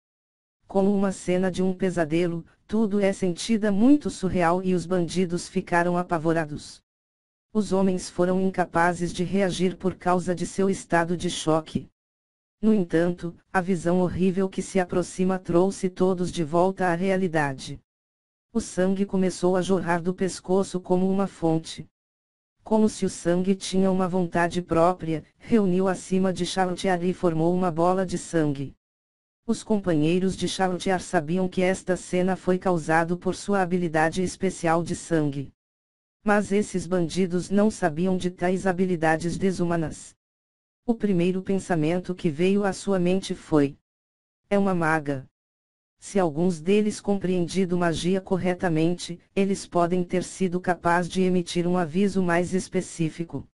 Como uma cena de um pesadelo, tudo é sentida muito surreal e os bandidos ficaram apavorados. Os homens foram incapazes de reagir por causa de seu estado de choque. No entanto, a visão horrível que se aproxima trouxe todos de volta à realidade. O sangue começou a jorrar do pescoço como uma fonte. Como se o sangue tinha uma vontade própria, reuniu acima de Chautiar e formou uma bola de sangue. Os companheiros de Chautiar sabiam que esta cena foi causada por sua habilidade especial de sangue. Mas esses bandidos não sabiam de tais habilidades desumanas. O primeiro pensamento que veio à sua mente foi: é uma maga. Se alguns deles compreendido magia corretamente, eles podem ter sido capazes de emitir um aviso mais específico.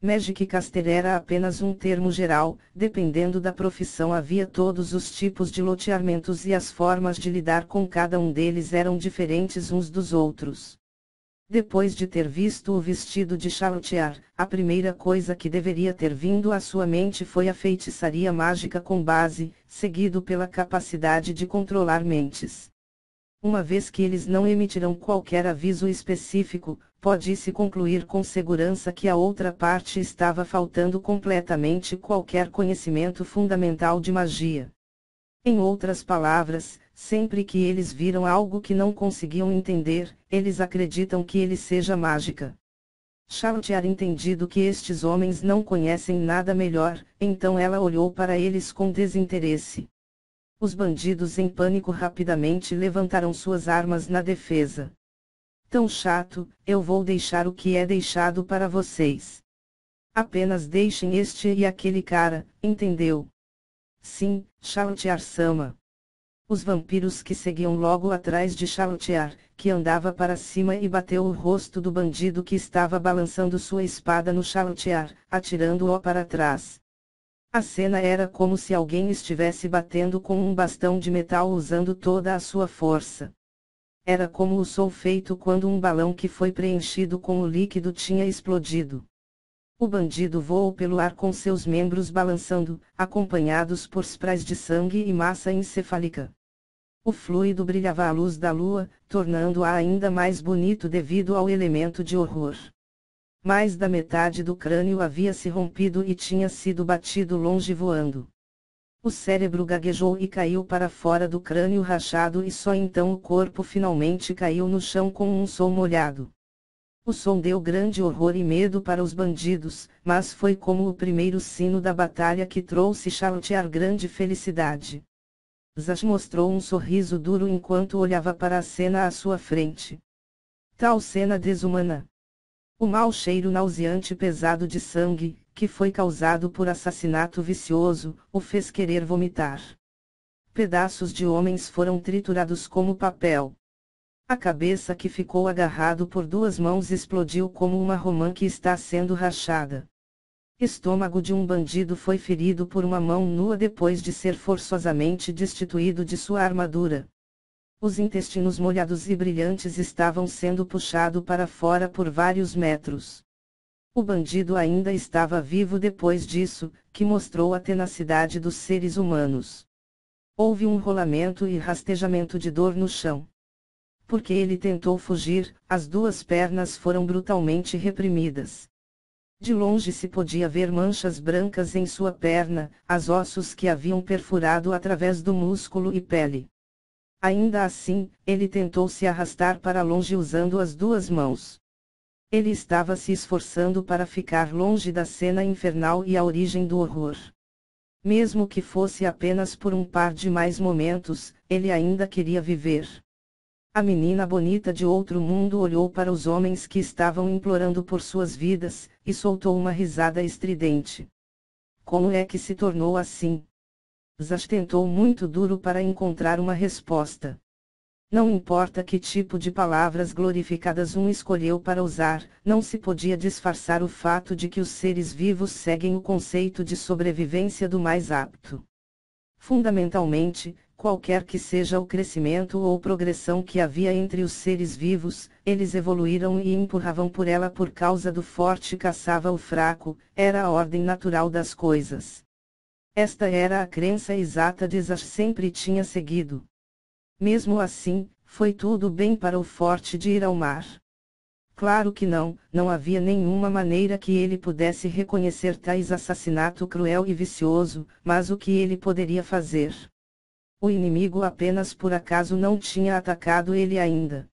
Magic Caster era apenas um termo geral, dependendo da profissão havia todos os tipos de loteamentos e as formas de lidar com cada um deles eram diferentes uns dos outros. Depois de ter visto o vestido de Chautiar, a primeira coisa que deveria ter vindo à sua mente foi a feitiçaria mágica com base, seguido pela capacidade de controlar mentes. Uma vez que eles não emitirão qualquer aviso específico, pode-se concluir com segurança que a outra parte estava faltando completamente qualquer conhecimento fundamental de magia. Em outras palavras, sempre que eles viram algo que não conseguiam entender, eles acreditam que ele seja mágica. Chautiar entendido que estes homens não conhecem nada melhor, então ela olhou para eles com desinteresse. Os bandidos em pânico rapidamente levantaram suas armas na defesa. Tão chato, eu vou deixar o que é deixado para vocês. Apenas deixem este e aquele cara, entendeu? Sim, Chautiar-sama. Os vampiros que seguiam logo atrás de Chautiar, que andava para cima e bateu o rosto do bandido que estava balançando sua espada no Chautiar, atirando-o para trás. A cena era como se alguém estivesse batendo com um bastão de metal usando toda a sua força. Era como o som feito quando um balão que foi preenchido com o líquido tinha explodido. O bandido voou pelo ar com seus membros balançando, acompanhados por sprays de sangue e massa encefálica. O fluido brilhava à luz da lua, tornando-a ainda mais bonito devido ao elemento de horror. Mais da metade do crânio havia se rompido e tinha sido batido longe voando. O cérebro gaguejou e caiu para fora do crânio rachado e só então o corpo finalmente caiu no chão com um som molhado. O som deu grande horror e medo para os bandidos, mas foi como o primeiro sino da batalha que trouxe Charlotte grande felicidade. Zash mostrou um sorriso duro enquanto olhava para a cena à sua frente. Tal cena desumana. O mau cheiro nauseante e pesado de sangue, que foi causado por assassinato vicioso, o fez querer vomitar. Pedaços de homens foram triturados como papel. A cabeça que ficou agarrado por duas mãos explodiu como uma romã que está sendo rachada. Estômago de um bandido foi ferido por uma mão nua depois de ser forçosamente destituído de sua armadura. Os intestinos molhados e brilhantes estavam sendo puxados para fora por vários metros. O bandido ainda estava vivo depois disso, que mostrou a tenacidade dos seres humanos. Houve um rolamento e rastejamento de dor no chão. Porque ele tentou fugir, as duas pernas foram brutalmente reprimidas. De longe se podia ver manchas brancas em sua perna, as ossos que haviam perfurado através do músculo e pele. Ainda assim, ele tentou se arrastar para longe usando as duas mãos. Ele estava se esforçando para ficar longe da cena infernal e a origem do horror. Mesmo que fosse apenas por um par de mais momentos, ele ainda queria viver. A menina bonita de outro mundo olhou para os homens que estavam implorando por suas vidas, e soltou uma risada estridente. Como é que se tornou assim? Zash tentou muito duro para encontrar uma resposta. Não importa que tipo de palavras glorificadas um escolheu para usar, não se podia disfarçar o fato de que os seres vivos seguem o conceito de sobrevivência do mais apto. Fundamentalmente, qualquer que seja o crescimento ou progressão que havia entre os seres vivos, eles evoluíram e empurravam por ela por causa do forte caçava o fraco, era a ordem natural das coisas. Esta era a crença exata de Zash sempre tinha seguido. Mesmo assim, foi tudo bem para o forte de ir ao mar. Claro que não havia nenhuma maneira que ele pudesse reconhecer tais assassinato cruel e vicioso, mas o que ele poderia fazer? O inimigo apenas por acaso não tinha atacado ele ainda.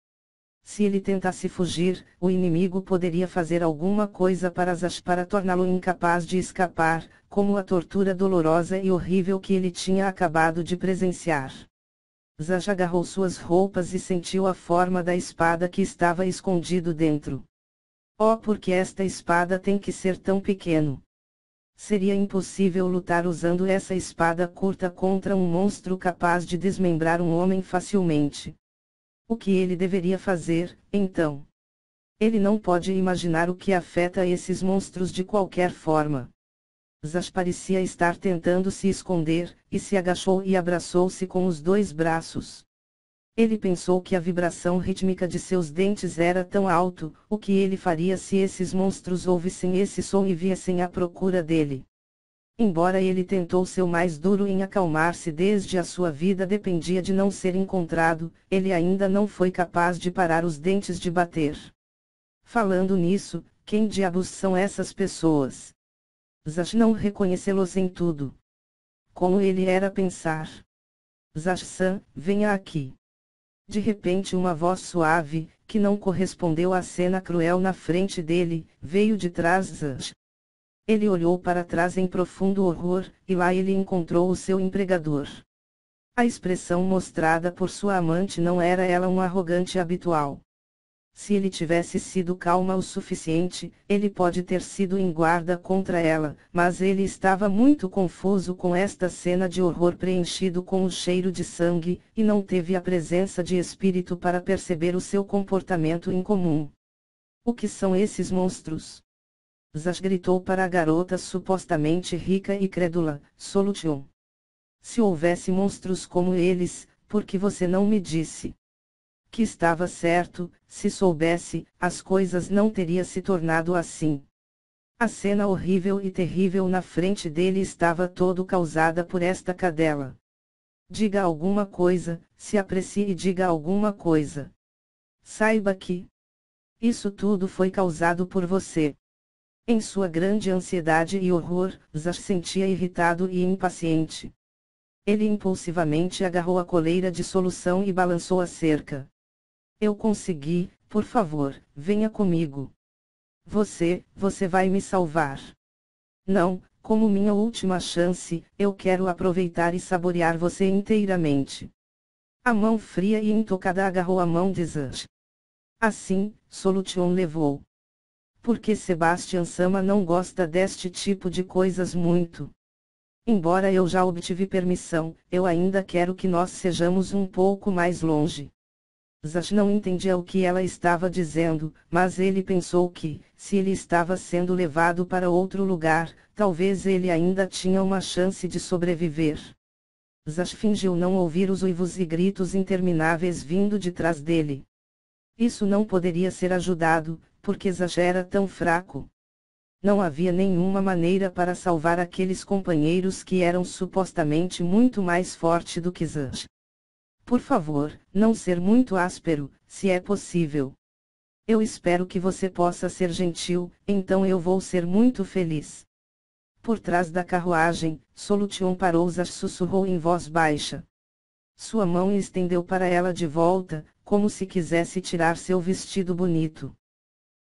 Se ele tentasse fugir, o inimigo poderia fazer alguma coisa para torná-lo incapaz de escapar, como a tortura dolorosa e horrível que ele tinha acabado de presenciar. Zash agarrou suas roupas e sentiu a forma da espada que estava escondido dentro. Oh, porque esta espada tem que ser tão pequeno! Seria impossível lutar usando essa espada curta contra um monstro capaz de desmembrar um homem facilmente. O que ele deveria fazer, então? Ele não pode imaginar o que afeta esses monstros de qualquer forma. Zash parecia estar tentando se esconder, e se agachou e abraçou-se com os dois braços. Ele pensou que a vibração rítmica de seus dentes era tão alto, o que ele faria se esses monstros ouvissem esse som e viessem à procura dele. Embora ele tentou seu mais duro em acalmar-se desde a sua vida dependia de não ser encontrado, ele ainda não foi capaz de parar os dentes de bater. Falando nisso, quem diabos são essas pessoas? Zash não reconhecê-los em tudo. Como ele era pensar? Zash-san, venha aqui. De repente uma voz suave, que não correspondeu à cena cruel na frente dele, veio de trás de Zash. Ele olhou para trás em profundo horror, e lá ele encontrou o seu empregador. A expressão mostrada por sua amante não era ela um arrogante habitual. Se ele tivesse sido calma o suficiente, ele pode ter sido em guarda contra ela, mas ele estava muito confuso com esta cena de horror preenchido com o cheiro de sangue, e não teve a presença de espírito para perceber o seu comportamento incomum. O que são esses monstros? Zash gritou para a garota supostamente rica e crédula, Solution. Se houvesse monstros como eles, por que você não me disse? Que estava certo, se soubesse, as coisas não teriam se tornado assim. A cena horrível e terrível na frente dele estava todo causada por esta cadela. Diga alguma coisa, se aprecie e diga alguma coisa. Saiba que isso tudo foi causado por você. Em sua grande ansiedade e horror, Zash sentia irritado e impaciente. Ele impulsivamente agarrou a coleira de solução e balançou a cerca. Eu consegui, por favor, venha comigo. Você vai me salvar. Não, como minha última chance, eu quero aproveitar e saborear você inteiramente. A mão fria e intocada agarrou a mão de Zash. Assim, Solution levou. Porque Sebastian Sama não gosta deste tipo de coisas muito. Embora eu já obtive permissão, eu ainda quero que nós sejamos um pouco mais longe. Zash não entendia o que ela estava dizendo, mas ele pensou que, se ele estava sendo levado para outro lugar, talvez ele ainda tinha uma chance de sobreviver. Zash fingiu não ouvir os uivos e gritos intermináveis vindo de trás dele. Isso não poderia ser ajudado, porque Zash era tão fraco. Não havia nenhuma maneira para salvar aqueles companheiros que eram supostamente muito mais fortes do que Zash. Por favor, não ser muito áspero, se é possível. Eu espero que você possa ser gentil, então eu vou ser muito feliz. Por trás da carruagem, Solution parou. Zash sussurrou em voz baixa. Sua mão estendeu para ela de volta, como se quisesse tirar seu vestido bonito.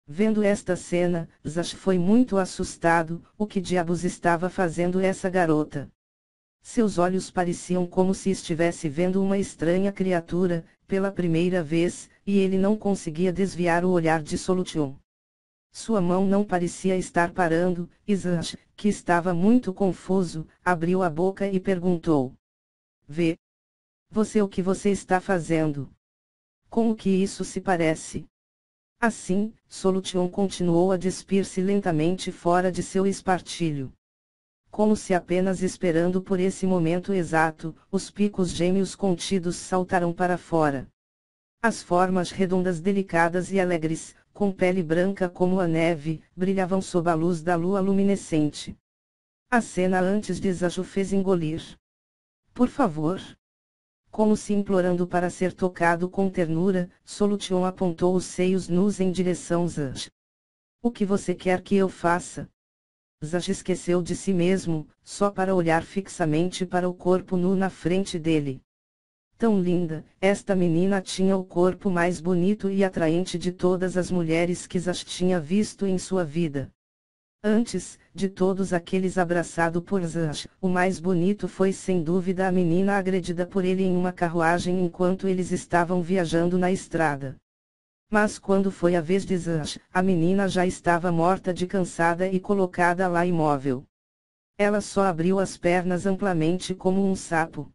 Vendo esta cena, Zash foi muito assustado. O que diabos estava fazendo essa garota? Seus olhos pareciam como se estivesse vendo uma estranha criatura, pela primeira vez, e ele não conseguia desviar o olhar de Solution. Sua mão não parecia estar parando, e Zash, que estava muito confuso, abriu a boca e perguntou. Vê. O que você está fazendo? Com o que isso se parece? Assim, Solution continuou a despir-se lentamente fora de seu espartilho. Como se apenas esperando por esse momento exato, os picos gêmeos contidos saltaram para fora. As formas redondas delicadas e alegres, com pele branca como a neve, brilhavam sob a luz da lua luminescente. A cena antes de Zash o fez engolir. Por favor. Como se implorando para ser tocado com ternura, Solution apontou os seios nus em direção a Zash. O que você quer que eu faça? Zash esqueceu de si mesmo, só para olhar fixamente para o corpo nu na frente dele. Tão linda, esta menina tinha o corpo mais bonito e atraente de todas as mulheres que Zash tinha visto em sua vida. Antes, de todos aqueles abraçado por Zash, o mais bonito foi sem dúvida a menina agredida por ele em uma carruagem enquanto eles estavam viajando na estrada. Mas quando foi a vez de Zash, a menina já estava morta de cansada e colocada lá imóvel. Ela só abriu as pernas amplamente como um sapo.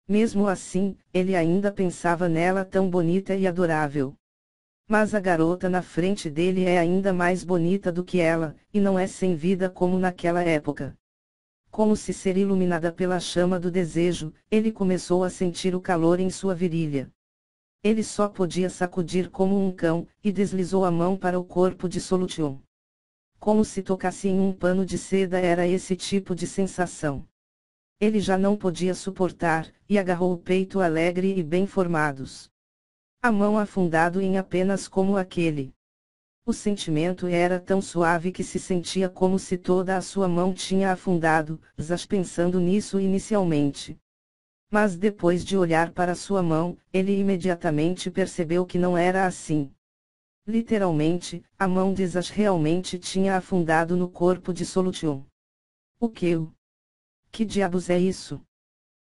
Mesmo assim, ele ainda pensava nela tão bonita e adorável. Mas a garota na frente dele é ainda mais bonita do que ela, e não é sem vida como naquela época. Como se ser iluminada pela chama do desejo, ele começou a sentir o calor em sua virilha. Ele só podia sacudir como um cão, e deslizou a mão para o corpo de Solution. Como se tocasse em um pano de seda, era esse tipo de sensação. Ele já não podia suportar, e agarrou o peito alegre e bem formados. A mão afundado em apenas como aquele. O sentimento era tão suave que se sentia como se toda a sua mão tinha afundado, Zash pensando nisso inicialmente. Mas depois de olhar para sua mão, ele imediatamente percebeu que não era assim. Literalmente, a mão de Zash realmente tinha afundado no corpo de Solution. O que? Que diabos é isso?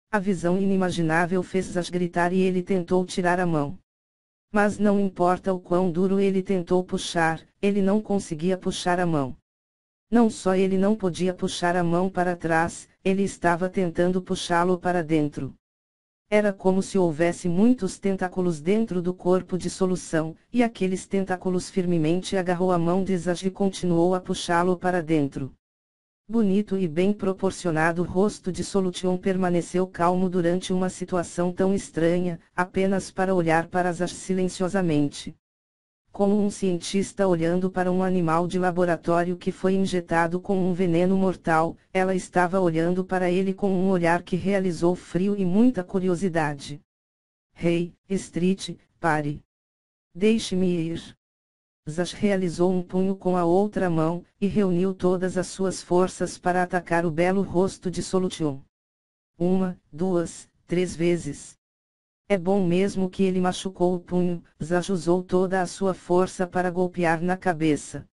A visão inimaginável fez Zash gritar e ele tentou tirar a mão. Mas não importa o quão duro ele tentou puxar, ele não conseguia puxar a mão. Não só ele não podia puxar a mão para trás, ele estava tentando puxá-lo para dentro. Era como se houvesse muitos tentáculos dentro do corpo de Solução, e aqueles tentáculos firmemente agarrou a mão de Zash e continuou a puxá-lo para dentro. Bonito e bem proporcionado o rosto de Solution permaneceu calmo durante uma situação tão estranha, apenas para olhar para Zash silenciosamente. Como um cientista olhando para um animal de laboratório que foi injetado com um veneno mortal, ela estava olhando para ele com um olhar que realizou frio e muita curiosidade. Hey, Street, pare. Deixe-me ir. Zash realizou um punho com a outra mão, e reuniu todas as suas forças para atacar o belo rosto de Solution. 1, 2, 3 vezes. É bom mesmo que ele machucou o punho, Zash usou toda a sua força para golpear na cabeça.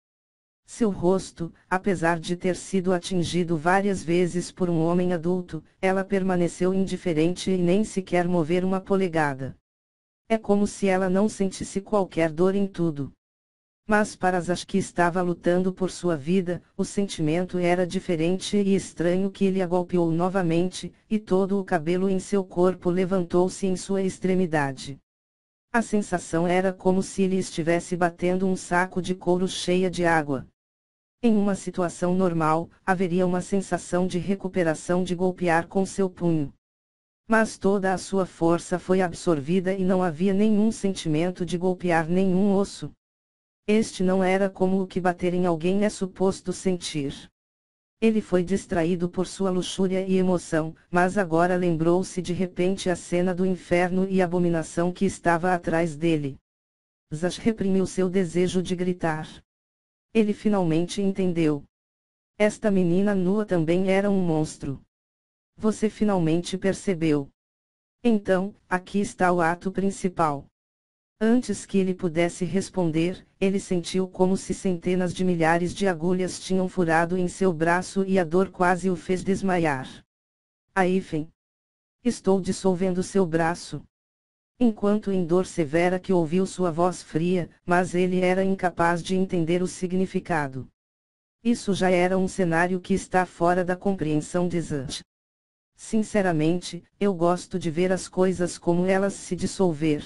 Seu rosto, apesar de ter sido atingido várias vezes por um homem adulto, ela permaneceu indiferente e nem sequer mover uma polegada. É como se ela não sentisse qualquer dor em tudo. Mas para Zash, que estava lutando por sua vida, o sentimento era diferente e estranho que ele a golpeou novamente, e todo o cabelo em seu corpo levantou-se em sua extremidade. A sensação era como se ele estivesse batendo um saco de couro cheia de água. Em uma situação normal, haveria uma sensação de recuperação de golpear com seu punho. Mas toda a sua força foi absorvida e não havia nenhum sentimento de golpear nenhum osso. Este não era como o que bater em alguém é suposto sentir. Ele foi distraído por sua luxúria e emoção, mas agora lembrou-se de repente a cena do inferno e abominação que estava atrás dele. Zash reprimiu seu desejo de gritar. Ele finalmente entendeu. Esta menina nua também era um monstro. Você finalmente percebeu. Então, aqui está o ato principal. Antes que ele pudesse responder, ele sentiu como se centenas de milhares de agulhas tinham furado em seu braço e a dor quase o fez desmaiar. Aifen. Estou dissolvendo seu braço. Enquanto em dor severa que ouviu sua voz fria, mas ele era incapaz de entender o significado. Isso já era um cenário que está fora da compreensão de Zash. Sinceramente, eu gosto de ver as coisas como elas se dissolver.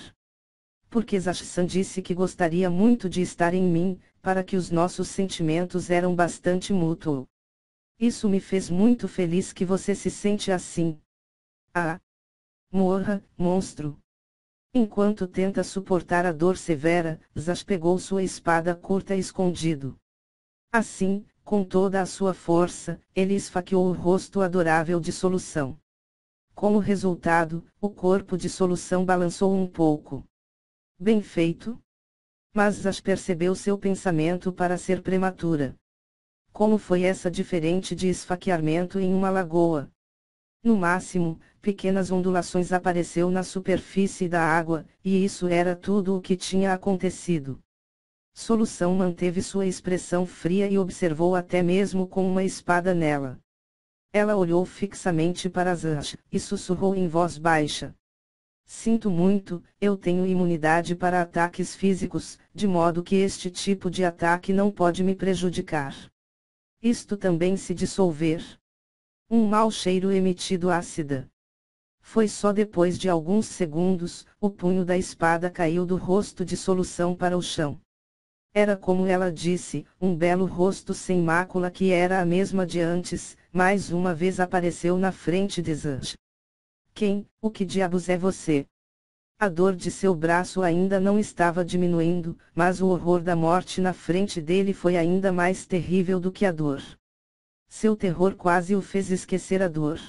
Porque Zash-san disse que gostaria muito de estar em mim, para que os nossos sentimentos eram bastante mútuos. Isso me fez muito feliz que você se sente assim. Ah! Morra, monstro! Enquanto tenta suportar a dor severa, Zash pegou sua espada curta escondido. Assim, com toda a sua força, ele esfaqueou o rosto adorável de Solução. Como resultado, o corpo de Solução balançou um pouco. Bem feito? Mas Zash percebeu seu pensamento para ser prematura. Como foi essa diferente de esfaqueamento em uma lagoa? No máximo, pequenas ondulações apareceu na superfície da água, e isso era tudo o que tinha acontecido. Solução manteve sua expressão fria e observou até mesmo com uma espada nela. Ela olhou fixamente para Zash, e sussurrou em voz baixa. Sinto muito, eu tenho imunidade para ataques físicos, de modo que este tipo de ataque não pode me prejudicar. Isto também se dissolver. Um mau cheiro emitido ácida. Foi só depois de alguns segundos, o punho da espada caiu do rosto de Solução para o chão. Era como ela disse, um belo rosto sem mácula que era a mesma de antes, mais uma vez apareceu na frente de Zash. O que diabos é você? A dor de seu braço ainda não estava diminuindo, mas o horror da morte na frente dele foi ainda mais terrível do que a dor. Seu terror quase o fez esquecer a dor.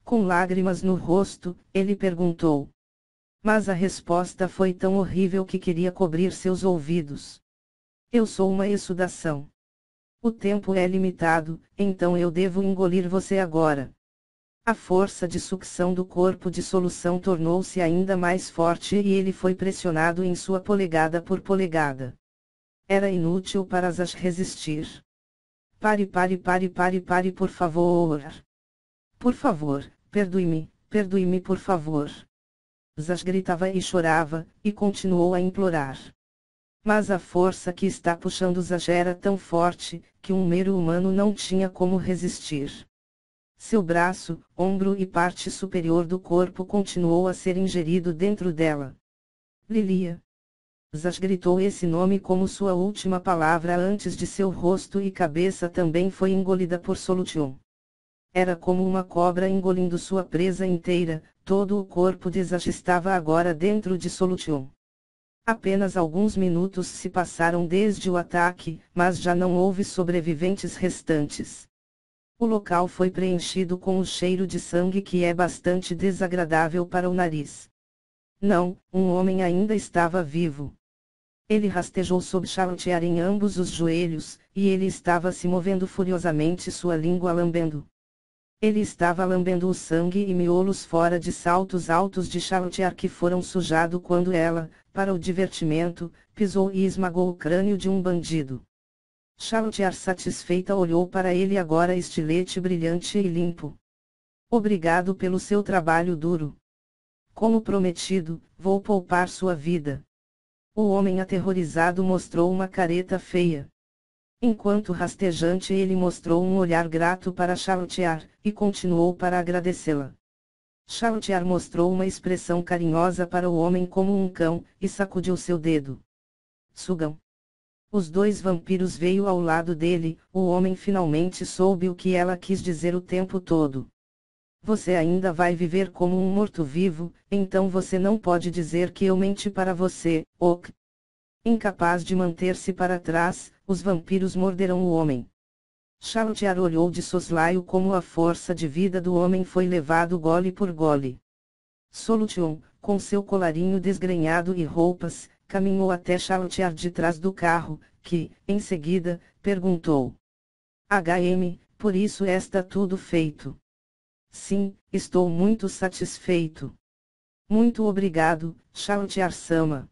Com lágrimas no rosto, ele perguntou. Mas a resposta foi tão horrível que queria cobrir seus ouvidos. Eu sou uma exudação. O tempo é limitado, então eu devo engolir você agora. A força de sucção do corpo de Solução tornou-se ainda mais forte e ele foi pressionado em sua polegada por polegada. Era inútil para Zash resistir. Pare, por favor. Por favor, perdoe-me por favor. Zash gritava e chorava, e continuou a implorar. Mas a força que está puxando Zash era tão forte, que um mero humano não tinha como resistir. Seu braço, ombro e parte superior do corpo continuou a ser ingerido dentro dela. Lilia. Zash gritou esse nome como sua última palavra antes de seu rosto e cabeça também foi engolida por Solution. Era como uma cobra engolindo sua presa inteira, todo o corpo de Zash estava agora dentro de Solution. Apenas alguns minutos se passaram desde o ataque, mas já não houve sobreviventes restantes. O local foi preenchido com o cheiro de sangue que é bastante desagradável para o nariz. Não, um homem ainda estava vivo. Ele rastejou sob Charlotte em ambos os joelhos, e ele estava se movendo furiosamente, sua língua lambendo. Ele estava lambendo o sangue e miolos fora de saltos altos de Charlotte que foram sujados quando ela, para o divertimento, pisou e esmagou o crânio de um bandido. Charlotte, satisfeita, olhou para ele agora estilete brilhante e limpo. Obrigado pelo seu trabalho duro. Como prometido, vou poupar sua vida. O homem aterrorizado mostrou uma careta feia. Enquanto rastejante ele mostrou um olhar grato para Charlotte e continuou para agradecê-la. Charlotte mostrou uma expressão carinhosa para o homem como um cão, e sacudiu seu dedo. Sugam. Os dois vampiros veio ao lado dele, o homem finalmente soube o que ela quis dizer o tempo todo. Você ainda vai viver como um morto-vivo, então você não pode dizer que eu menti para você, ok? Incapaz de manter-se para trás, os vampiros morderam o homem. Charlotte olhou de soslaio como a força de vida do homem foi levado gole por gole. Solution, com seu colarinho desgrenhado e roupas, caminhou até Charlotte de trás do carro, que, em seguida, perguntou. Por isso está tudo feito. Sim, estou muito satisfeito. Muito obrigado, Charlotte-sama.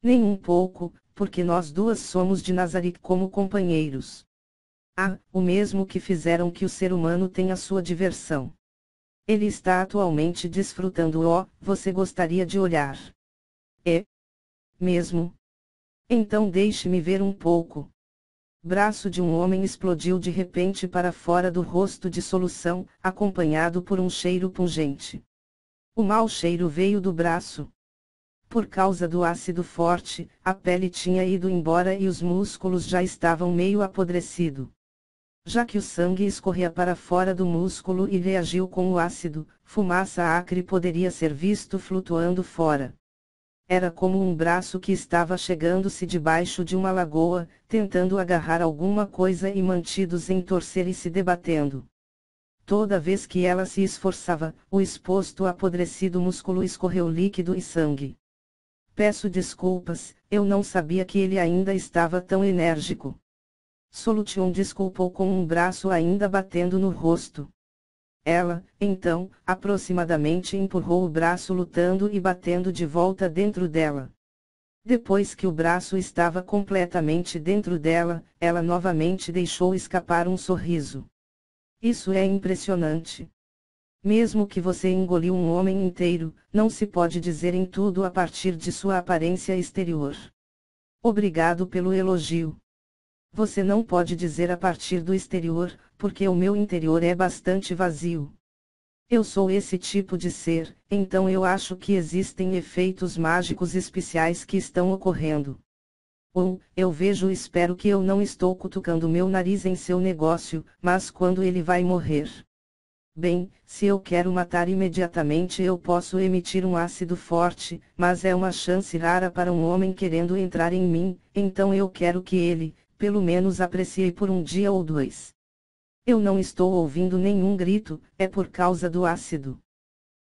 Nem um pouco, porque nós duas somos de Nazarick como companheiros. O mesmo que fizeram que o ser humano tenha sua diversão. Ele está atualmente desfrutando-o, você gostaria de olhar? É? Mesmo? Então deixe-me ver um pouco. Braço de um homem explodiu de repente para fora do rosto de Solução, acompanhado por um cheiro pungente. O mau cheiro veio do braço. Por causa do ácido forte, a pele tinha ido embora e os músculos já estavam meio apodrecidos. Já que o sangue escorria para fora do músculo e reagiu com o ácido, fumaça acre poderia ser visto flutuando fora. Era como um braço que estava chegando-se debaixo de uma lagoa, tentando agarrar alguma coisa e mantidos em torcer e se debatendo. Toda vez que ela se esforçava, o exposto apodrecido músculo escorreu líquido e sangue. Peço desculpas, eu não sabia que ele ainda estava tão enérgico. Solution desculpou com um braço ainda batendo no rosto. Ela, então, aproximadamente empurrou o braço lutando e batendo de volta dentro dela. Depois que o braço estava completamente dentro dela, ela novamente deixou escapar um sorriso. Isso é impressionante. Mesmo que você engoliu um homem inteiro, não se pode dizer em tudo a partir de sua aparência exterior. Obrigado pelo elogio. Você não pode dizer a partir do exterior, porque o meu interior é bastante vazio. Eu sou esse tipo de ser, então eu acho que existem efeitos mágicos especiais que estão ocorrendo. Eu vejo e espero que eu não estou cutucando meu nariz em seu negócio, mas quando ele vai morrer. Bem, se eu quero matar imediatamente eu posso emitir um ácido forte, mas é uma chance rara para um homem querendo entrar em mim, então eu quero que ele, pelo menos aprecie por um dia ou dois. Eu não estou ouvindo nenhum grito, é por causa do ácido.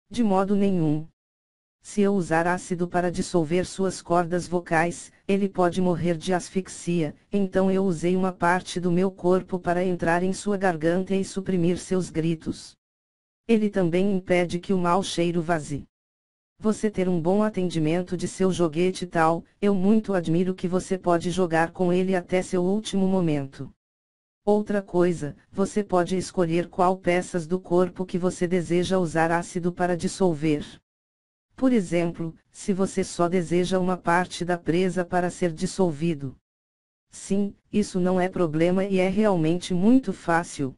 De modo nenhum. Se eu usar ácido para dissolver suas cordas vocais, ele pode morrer de asfixia, então eu usei uma parte do meu corpo para entrar em sua garganta e suprimir seus gritos. Ele também impede que o mau cheiro vazie. Você ter um bom atendimento de seu joguete tal, eu muito admiro que você pode jogar com ele até seu último momento. Outra coisa, você pode escolher qual peças do corpo que você deseja usar ácido para dissolver. Por exemplo, se você só deseja uma parte da presa para ser dissolvido. Sim, isso não é problema e é realmente muito fácil.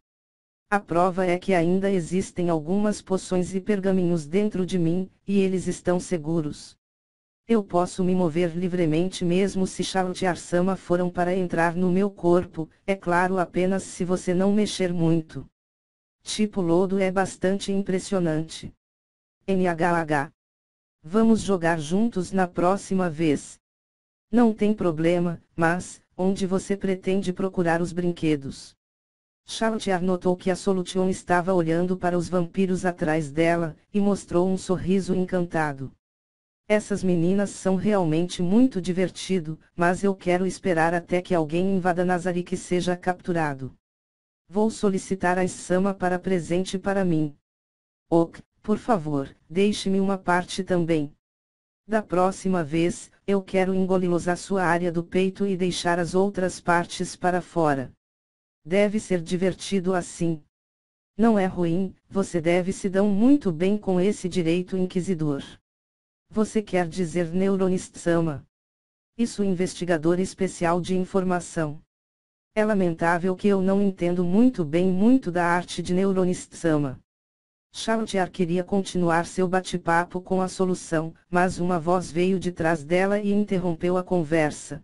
A prova é que ainda existem algumas poções e pergaminhos dentro de mim, e eles estão seguros. Eu posso me mover livremente mesmo se Charlotte-sama foram para entrar no meu corpo, é claro apenas se você não mexer muito. Tipo lodo é bastante impressionante. NHH. Vamos jogar juntos na próxima vez. Não tem problema, mas, onde você pretende procurar os brinquedos? Charlotte notou que a Solution estava olhando para os vampiros atrás dela, e mostrou um sorriso encantado. Essas meninas são realmente muito divertido, mas eu quero esperar até que alguém invada Nazarick e seja capturado. Vou solicitar a Sama para presente para mim. Ok, por favor, deixe-me uma parte também. Da próxima vez, eu quero engoli-los a sua área do peito e deixar as outras partes para fora. Deve ser divertido assim. Não é ruim, você deve se dar muito bem com esse direito inquisidor. Você quer dizer neuronist Sama? Isso investigador especial de informação. É lamentável que eu não entendo muito bem muito da arte de neuronist Sama. Chautiar queria continuar seu bate-papo com a solução, mas uma voz veio de trás dela e interrompeu a conversa.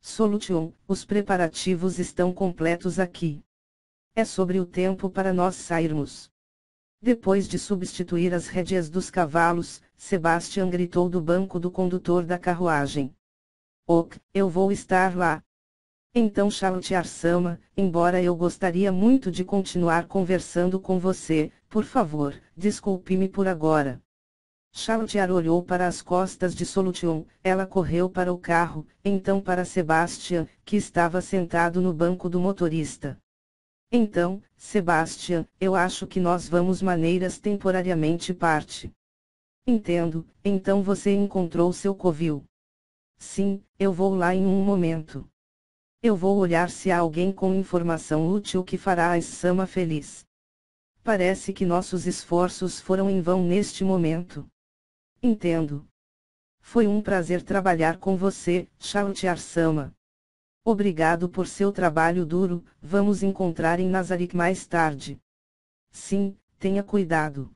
Solution, os preparativos estão completos aqui. É sobre o tempo para nós sairmos. Depois de substituir as rédeas dos cavalos, Sebastian gritou do banco do condutor da carruagem. Ok, eu vou estar lá. Então Chautiar-sama, embora eu gostaria muito de continuar conversando com você, por favor, desculpe-me por agora. Chautiar olhou para as costas de Solution, ela correu para o carro, então para Sebastian, que estava sentado no banco do motorista. Então, Sebastian, eu acho que nós vamos maneiras temporariamente parte. Entendo, então você encontrou seu covil. Sim, eu vou lá em um momento. Eu vou olhar se há alguém com informação útil que fará a Sama feliz. Parece que nossos esforços foram em vão neste momento. Entendo. Foi um prazer trabalhar com você, Chautiar-sama. Obrigado por seu trabalho duro, vamos encontrar em Nazarick mais tarde. Sim, tenha cuidado.